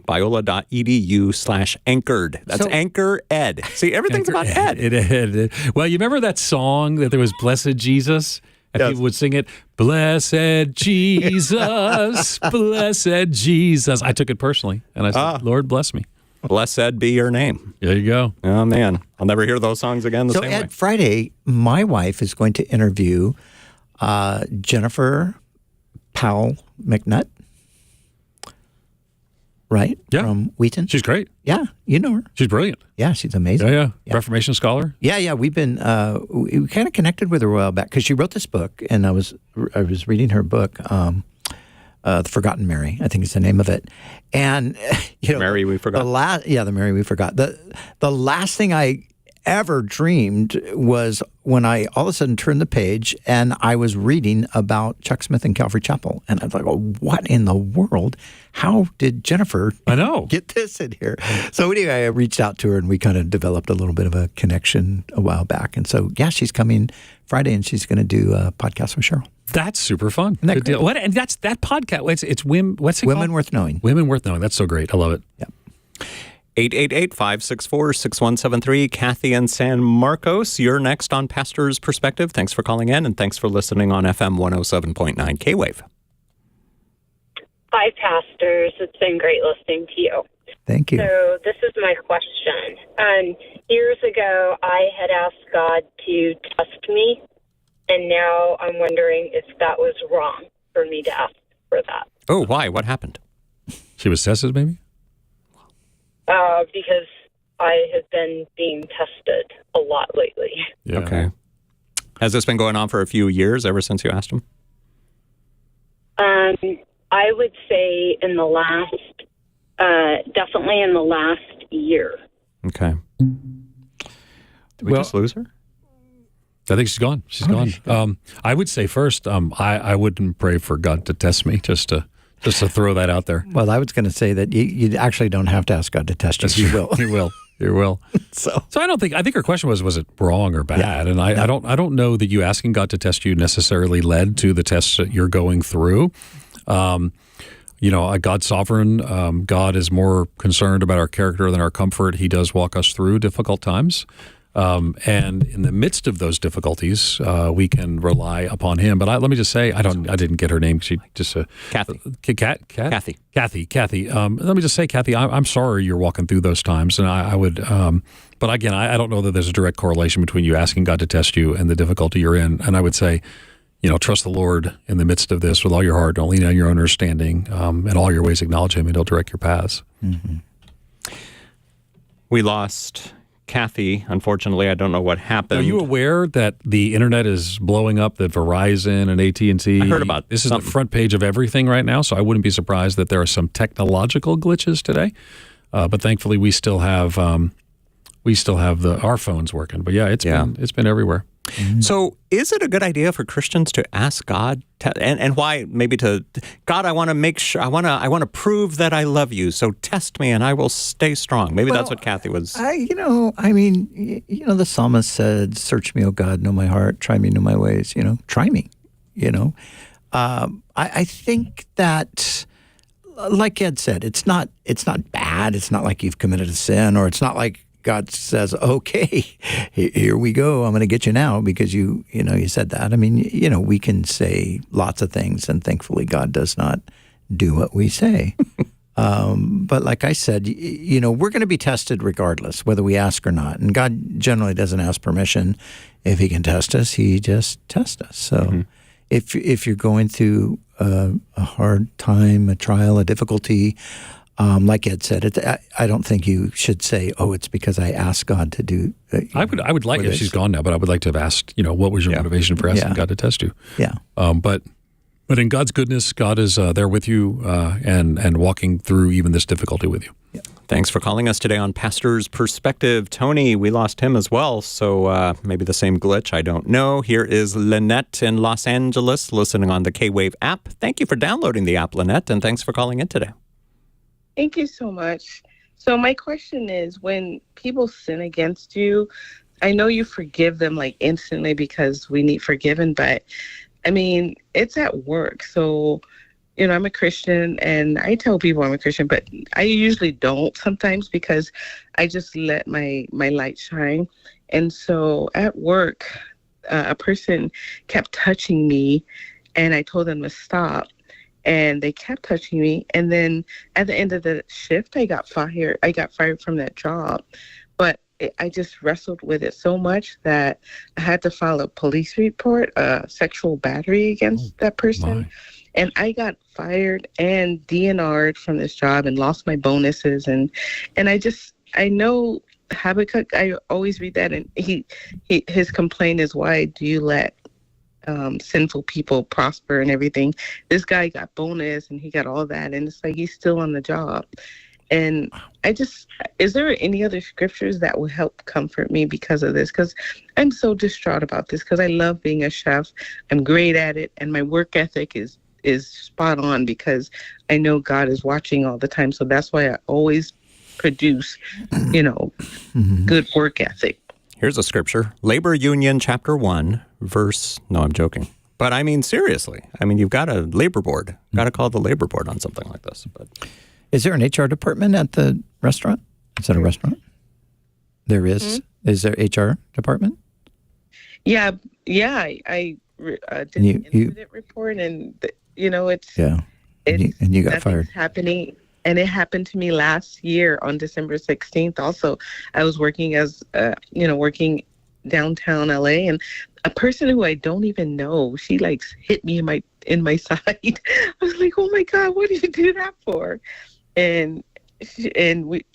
S1: Biola.edu/anchored. That's Anchor Ed. See, everything's about Ed.
S3: Ed. Well, you remember that song that there was Blessed Jesus? And people would sing it, Blessed Jesus, Blessed Jesus. I took it personally, and I said, Lord, bless me.
S1: Blessed be your name.
S3: There you go.
S1: Oh, man. I'll never hear those songs again the same way.
S2: So, Ed, Friday, my wife is going to interview Jennifer Powell McNutt. Right?
S3: Yeah.
S2: From Wheaton.
S3: She's great.
S2: Yeah, you know her.
S3: She's brilliant.
S2: Yeah, she's amazing.
S3: Yeah. Reformation scholar.
S2: Yeah. We've been we kind of connected with her a while back because she wrote this book, and I was reading her book, The Forgotten Mary, I think is the name of it, and
S1: Mary We Forgot.
S2: The Mary We Forgot. The last thing I ever dreamed was when I all of a sudden turned the page and I was reading about Chuck Smith and Calvary Chapel. And I was like, what in the world? How did Jennifer get this in here? So anyway, I reached out to her and we kind of developed a little bit of a connection a while back. And so, she's coming Friday and she's going to do a podcast with Cheryl.
S3: That's super fun.
S2: Good
S3: deal. What? And that's that podcast. It's what's it
S2: Women
S3: called?
S2: Worth Knowing.
S3: Women Worth Knowing. That's so great. I love it.
S2: Yeah.
S1: 888-564-6173. Kathy in San Marcos, you're next on Pastor's Perspective. Thanks for calling in, and thanks for listening on FM 107.9 K-Wave.
S6: Hi, pastors. It's been great listening to you.
S2: Thank you.
S6: So this is my question. Years ago, I had asked God to test me, and now I'm wondering if that was wrong for me to ask for that.
S1: Oh, why? What happened?
S3: She was tested, maybe?
S6: Because I have been being tested a lot lately.
S3: Yeah.
S1: Okay. Has this been going on for a few years, ever since you asked him?
S6: I would say in the last, definitely in the last year.
S1: Okay. Did we just lose her?
S3: I think she's gone. She's gone. I would say first, I wouldn't pray for God to test me, just to throw that out there.
S2: Well, I was going to say that you actually don't have to ask God to test you. He will.
S3: He will. He will.
S2: So
S3: I think her question was it wrong or bad? Yeah. And I don't know that you asking God to test you necessarily led to the tests that you're going through. God's sovereign. God is more concerned about our character than our comfort. He does walk us through difficult times. And in the midst of those difficulties, we can rely upon Him. But let me just say, I didn't get her name. She just
S1: Kathy.
S3: Kathy. Let me just say, Kathy, I'm sorry you're walking through those times, and I would. But again, I don't know that there's a direct correlation between you asking God to test you and the difficulty you're in. And I would say, trust the Lord in the midst of this with all your heart. Don't lean on your own understanding. In all your ways, acknowledge Him, and He'll direct your paths.
S2: Mm-hmm.
S1: We lost Kathy, unfortunately. I don't know what happened.
S3: Are you aware that the internet is blowing up, that Verizon and AT&T...
S1: I heard about
S3: this. Is
S1: something.
S3: the front page of everything right now, so I wouldn't be surprised that there are some technological glitches today. But thankfully, we still have our phones working. But yeah, it's been everywhere.
S1: Mm-hmm. So is it a good idea for Christians to ask God and why maybe to God, I want to make sure I want to prove that I love you. So test me and I will stay strong. Maybe that's what Kathy was.
S2: The psalmist said, "Search me, O God, know my heart, try me, know my ways." Try me. I think that, like Ed said, it's not bad. It's not like you've committed a sin, or it's not like God says, "Okay, here we go. I'm going to get you now because you said that." I mean, we can say lots of things, and thankfully, God does not do what we say. But like I said, we're going to be tested regardless, whether we ask or not. And God generally doesn't ask permission. If He can test us, He just tests us. So if you're going through a hard time, a trial, a difficulty, like Ed said, I don't think you should say, "Oh, it's because I asked God to do."
S3: I would like it. She's gone now, but I would like to have asked. What was your motivation for asking God to test you?
S2: Yeah.
S3: But in God's goodness, God is there with you and walking through even this difficulty with you.
S2: Yeah.
S1: Thanks for calling us today on Pastor's Perspective. Tony, we lost him as well, so maybe the same glitch. I don't know. Here is Lynette in Los Angeles listening on the K-Wave app. Thank you for downloading the app, Lynette, and thanks for calling in today.
S7: Thank you so much. So my question is, when people sin against you, I know you forgive them like instantly because we need forgiven, but I mean, it's at work. So, I'm a Christian and I tell people I'm a Christian, but I usually don't sometimes because I just let my light shine. And so at work, a person kept touching me and I told them to stop. And they kept touching me. And then at the end of the shift, I got fired. I got fired from that job. But I just wrestled with it so much that I had to file a police report, sexual battery against that person.
S3: My.
S7: And I got fired and DNR'd from this job and lost my bonuses. And I know Habakkuk, I always read that. And his complaint is, why do you let sinful people prosper and everything? This guy got bonus and he got all that, and it's like he's still on the job. And is there any other scriptures that will help comfort me because of this? Because I'm so distraught about this, because I love being a chef. I'm great at it, and my work ethic is spot on because I know God is watching all the time. So that's why I always produce, good work ethic.
S1: Here's a scripture, Labor Union chapter 1, verse, no, I'm joking. But I mean, seriously, you've got a labor board. Got to call the labor board on something like this. But
S2: is there an HR department at the restaurant? Is that a restaurant? There is. Is there HR department?
S7: Yeah. I did an incident report, and it's
S2: And you got fired.
S7: Happening, and it happened to me last year on December 16th. Also, I was working as working downtown LA, and a person who I don't even know, she like hit me in my side. I was like, oh my God, what did you do that for? I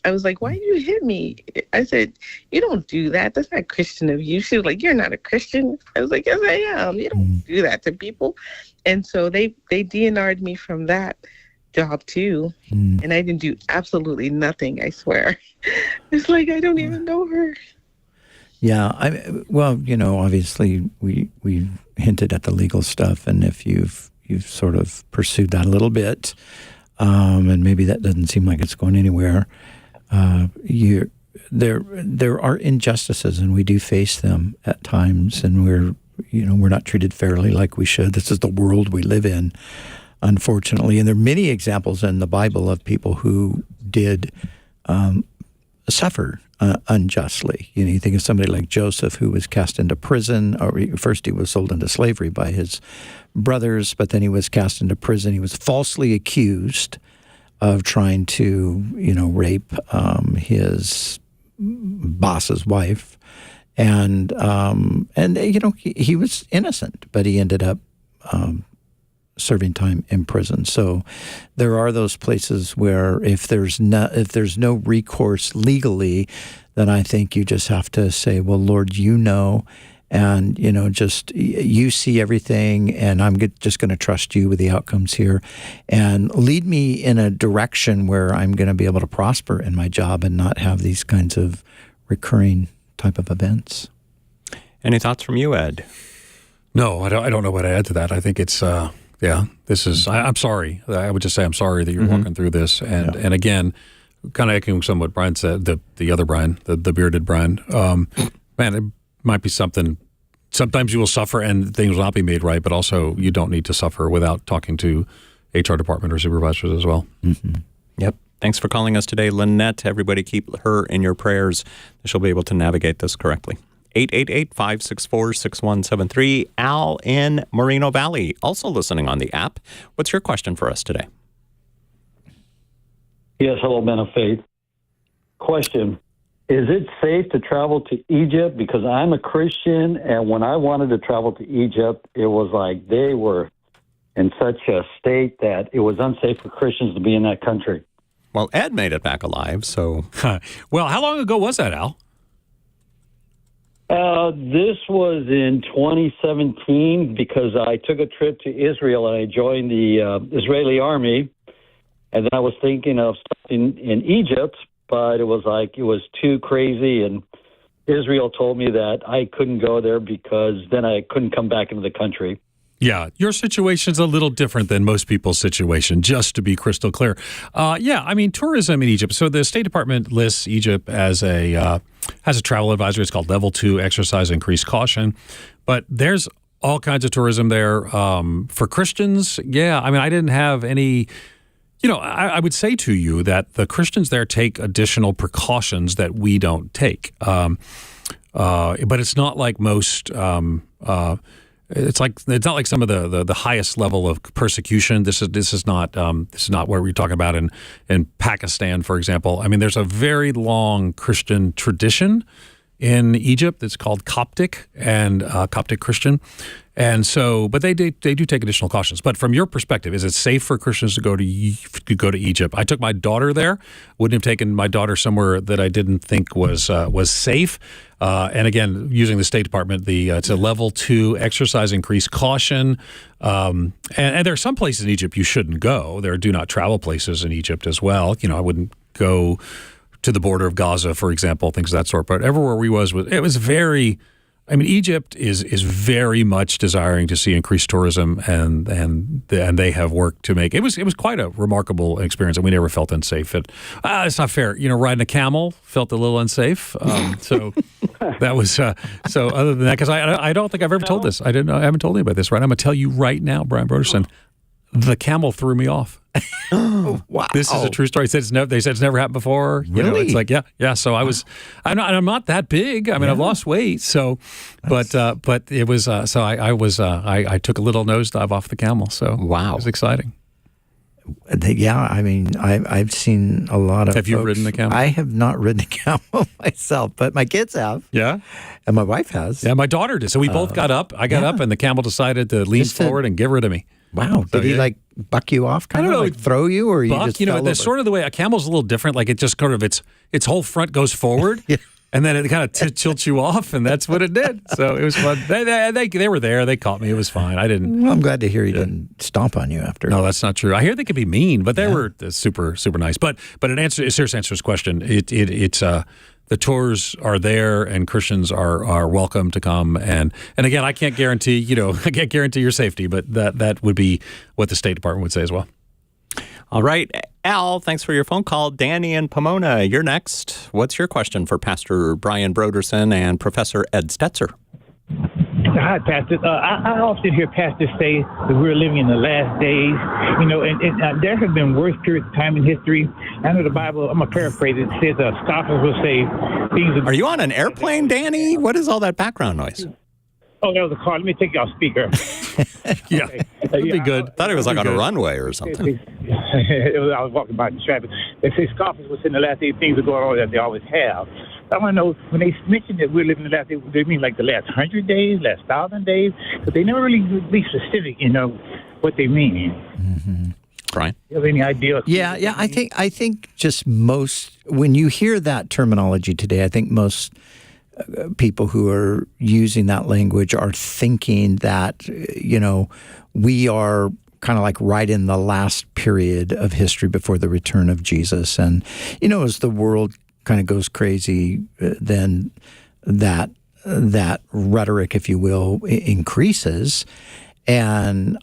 S7: was like, why did you hit me? I said, you don't do that. That's not Christian of you. She was like, you're not a Christian. I was like, yes, I am. You don't do that to people. And so they DNR'd me from that job too. And I didn't do absolutely nothing, I swear. It's like, I don't even know her.
S2: Yeah. Obviously we hinted at the legal stuff, and if you've sort of pursued that a little bit, and maybe that doesn't seem like it's going anywhere, there are injustices, and we do face them at times, and we're not treated fairly like we should. This is the world we live in, unfortunately. And there are many examples in the Bible of people who did suffer unjustly. You think of somebody like Joseph, who was cast into prison. First, he was sold into slavery by his brothers, but then he was cast into prison. He was falsely accused of trying to, rape his boss's wife. And he was innocent, but he ended up serving time in prison. So there are those places where if there's no recourse legally, then I think you just have to say, well, Lord, and just you see everything, and I'm just going to trust you with the outcomes here, and lead me in a direction where I'm going to be able to prosper in my job and not have these kinds of recurring type of events.
S1: Any thoughts from you, Ed?
S3: No, I don't know what to add to that. I think it's this is. I'm sorry. I would just say I'm sorry that you're walking through this, and again, kind of echoing some what Brian said, the other Brian, the bearded Brian. Man, it might be something. Sometimes you will suffer and things will not be made right, but also you don't need to suffer without talking to HR department or supervisors as well.
S2: Mm-hmm.
S1: Yep. Thanks for calling us today, Lynette. Everybody keep her in your prayers. She'll be able to navigate this correctly. 888-564-6173. Al in Moreno Valley, also listening on the app. What's your question for us today?
S8: Yes, hello, Men of Faith. Question. Is it safe to travel to Egypt? Because I'm a Christian, and when I wanted to travel to Egypt, it was like they were in such a state that it was unsafe for Christians to be in that country.
S1: Well, Ed made it back alive, so...
S3: Well, how long ago was that, Al?
S8: This was in 2017 because I took a trip to Israel and I joined the Israeli army. And then I was thinking of something in Egypt, but it was too crazy. And Israel told me that I couldn't go there because then I couldn't come back into the country.
S3: Yeah, your situation's a little different than most people's situation, just to be crystal clear. Tourism in Egypt. So the State Department lists Egypt as has a travel advisory. It's called Level 2, Exercise Increased Caution. But there's all kinds of tourism there. For Christians, I didn't have any... I would say to you that the Christians there take additional precautions that we don't take. But it's not like most... It's not like some of the highest level of persecution. This is not what we're talking about in Pakistan, for example. I mean, there's a very long Christian tradition in Egypt. It's called Coptic and Coptic Christian, and so but they do take additional cautions. But from your perspective, is it safe for Christians to go to Egypt? I took my daughter there. Wouldn't have taken my daughter somewhere that I didn't think was safe. And again, using the State Department, it's a Level 2 Exercise Increased Caution. And there are some places in Egypt you shouldn't go. There are do not travel places in Egypt as well. I wouldn't go to the border of Gaza, for example, things of that sort. But everywhere we it was very... Egypt is very much desiring to see increased tourism, and they have worked to make it was quite a remarkable experience, and we never felt unsafe. It's not fair, riding a camel felt a little unsafe. So that was so. Other than that, because I don't think I've ever told this. I haven't told anybody this. Right, I'm going to tell you right now, Brian Broderson. The camel threw me off.
S2: Wow.
S3: This is a true story. They said it's never happened before. You know,
S2: Really?
S3: it's like, yeah. So I'm not that big. I mean, I've lost weight. So, but it was, I took a little nosedive off the camel. So
S1: Wow.
S3: it was exciting.
S2: Yeah, I mean, I've seen a lot of.
S3: Have you
S2: folks-
S3: ridden a camel?
S2: I have not ridden a camel myself, but my kids have,
S3: Yeah.
S2: and my wife has.
S3: Yeah. My daughter did. So we both got up. I got up and the camel decided to lean
S2: Just to-
S3: forward and get rid of me.
S2: Wow, did he
S3: yeah.
S2: like buck you off? Kind
S3: I
S2: of
S3: don't know,
S2: like throw you, or you
S3: Buck,
S2: just
S3: you know,
S2: fell
S3: there's
S2: over?
S3: sort of the way a camel's a little different. Like it just kind of its whole front goes forward,
S2: Yeah.
S3: and then it kind of tilts you off, and that's what it did. So it was fun. They were there. They caught me. It was fine. I didn't.
S2: Well, I'm glad to hear he didn't stomp on you after.
S3: No, that's not true. I hear they can be mean, but they were super nice. But a serious answer to this question. It's the tours are there, and Christians are welcome to come. And again, I can't guarantee your safety, but that would be what the State Department would say as well.
S1: All right, Al, thanks for your phone call. Danny and Pomona, you're next. What's your question for Pastor Brian Broderson and Professor Ed Stetzer?
S9: Hi, Pastor. I often hear pastors say that we're living in the last days, you know, and there have been worse periods of time in history. I know the Bible, I'm going to paraphrase it, says scoffers will say things.
S1: Are you on an airplane, Danny? What is all that background noise?
S9: Oh, that was a call. Let me take you off speaker.
S3: Yeah, that'd be good.
S1: I thought it was like on a runway or something.
S9: I was walking by the traffic. They say scoffers will say in the last days things are going on that they always have. I want to know, when they mention that we're living in the last days, do they mean like the last 100 days, last 1,000 days? But they never really be specific, you know, what they mean.
S2: Mm-hmm.
S1: Brian?
S9: Do you have any idea?
S2: Yeah. I think just most, when you hear that terminology today, I think most people who are using that language are thinking that, you know, we are kind of like right in the last period of history before the return of Jesus. And, you know, as the world kind of goes crazy, then that rhetoric, if you will, increases. And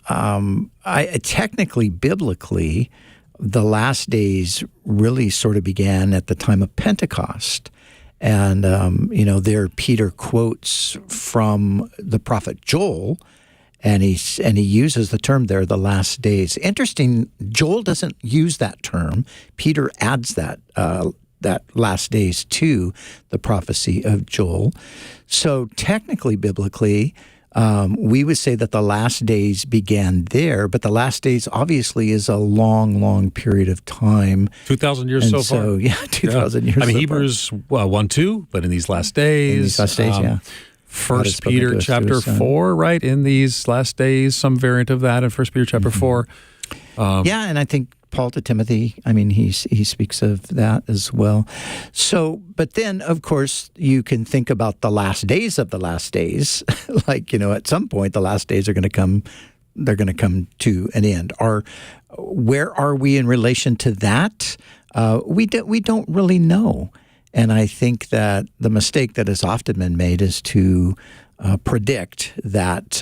S2: technically, biblically, the last days really sort of began at the time of Pentecost. And, you know, there Peter quotes from the prophet Joel, and he uses the term there, the last days. Interesting, Joel doesn't use that term. Peter adds that last days to the prophecy of Joel. So technically, biblically, we would say that the last days began there, but the last days obviously is a long, long period of time.
S3: 2,000 years
S2: And
S3: so far.
S2: So, yeah, 2,000 years
S3: I mean,
S2: so
S3: Hebrews 1:2, but in these last days.
S2: In these last days, yeah. God has
S3: First
S2: spoken
S3: Peter
S2: to us through
S3: chapter
S2: his Son.
S3: 4, right? In these last days, some variant of that in First Peter chapter 4.
S2: Yeah, and I think Paul to Timothy, I mean, he speaks of that as well. So, but then, of course, you can think about the last days of the last days. Like, you know, at some point, the last days are going to come. They're going to come to an end. Where are we in relation to that? We don't really know. And I think that the mistake that has often been made is to predict that,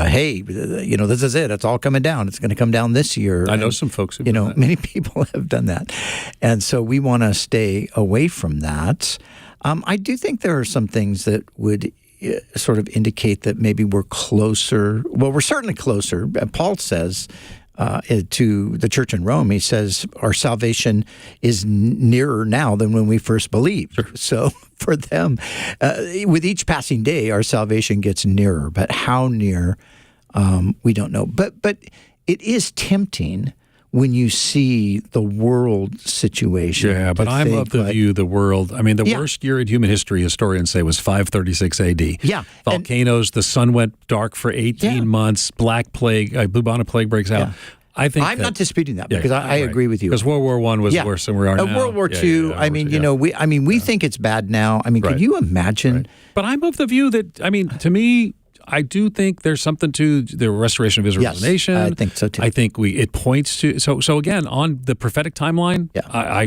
S2: hey, you know, this is it. It's all coming down. It's going to come down this year.
S3: I know some folks who
S2: you know, many people have done that. And so we want to stay away from that. I do think there are some things that would sort of indicate that maybe we're closer. Well, we're certainly closer. Paul says to the church in Rome, he says, our salvation is nearer now than when we first believed. Sure. So for them, with each passing day, our salvation gets nearer. But how near, we don't know. But it is tempting when you see the world situation.
S3: Yeah, but I'm of the view the world, I mean, the worst year in human history, historians say, was 536 AD.
S2: Yeah.
S3: Volcanoes, the sun went dark for 18 months, Black Plague, bubonic plague breaks out.
S2: Yeah.
S3: I think
S2: I'm not disputing that because I agree with you.
S3: Because World War I was worse than we are now.
S2: World War II, I mean, you know, we think it's bad now. I mean, could you imagine?
S3: Right. But I'm of the view that, I mean, to me, I do think there's something to the restoration of Israel as a nation.
S2: I think so too.
S3: I think it points to so again on the prophetic timeline. Yeah.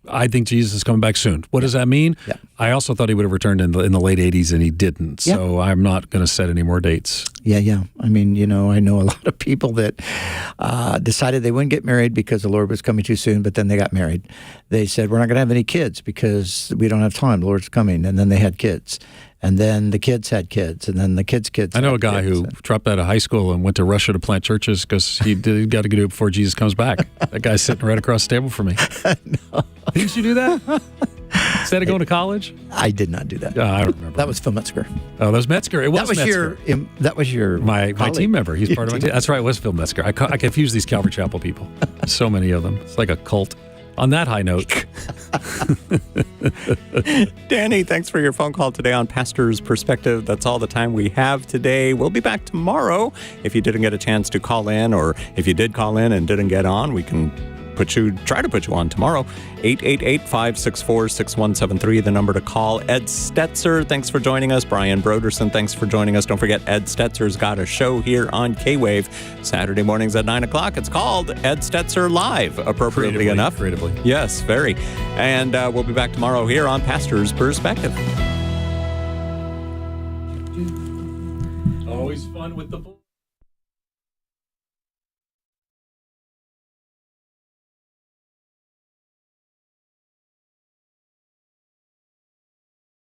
S3: I think Jesus is coming back soon. What does that mean? Yeah. I also thought he would have returned in the late 80s, and he didn't. So I'm not going to set any more dates.
S2: Yeah. I mean, you know, I know a lot of people that decided they wouldn't get married because the Lord was coming too soon, but then they got married. They said, we're not going to have any kids because we don't have time. The Lord's coming. And then they had kids. And then the kids had kids, and then the kids' kids.
S3: I know a
S2: had
S3: guy
S2: kids.
S3: who dropped out of high school and went to Russia to plant churches because he got to do it before Jesus comes back. That guy's sitting right across the table from me. No. Didn't you do that? Instead of going to college?
S2: I did not do that.
S3: I don't remember.
S2: That was Phil Metzger.
S3: Oh, that was Metzger. It was
S2: That was
S3: Metzger.
S2: That was your
S3: My
S2: colleague.
S3: team member. He's part of my team. That's right. It was Phil Metzger. I confuse these Calvary Chapel people. So many of them. It's like a cult. On that high note.
S1: Danny, thanks for your phone call today on Pastor's Perspective. That's all the time we have today. We'll be back tomorrow. If you didn't get a chance to call in, or if you did call in and didn't get on, we can try to put you on tomorrow. 888-564-6173, the number to call. Ed Stetzer, thanks for joining us. Brian Broderson, thanks for joining us. Don't forget, Ed Stetzer's got a show here on K-Wave Saturday mornings at 9 o'clock. It's called Ed Stetzer Live, appropriately enough.
S3: Creatively.
S1: Yes, very. And we'll be back tomorrow here on Pastor's Perspective.
S3: Always fun with the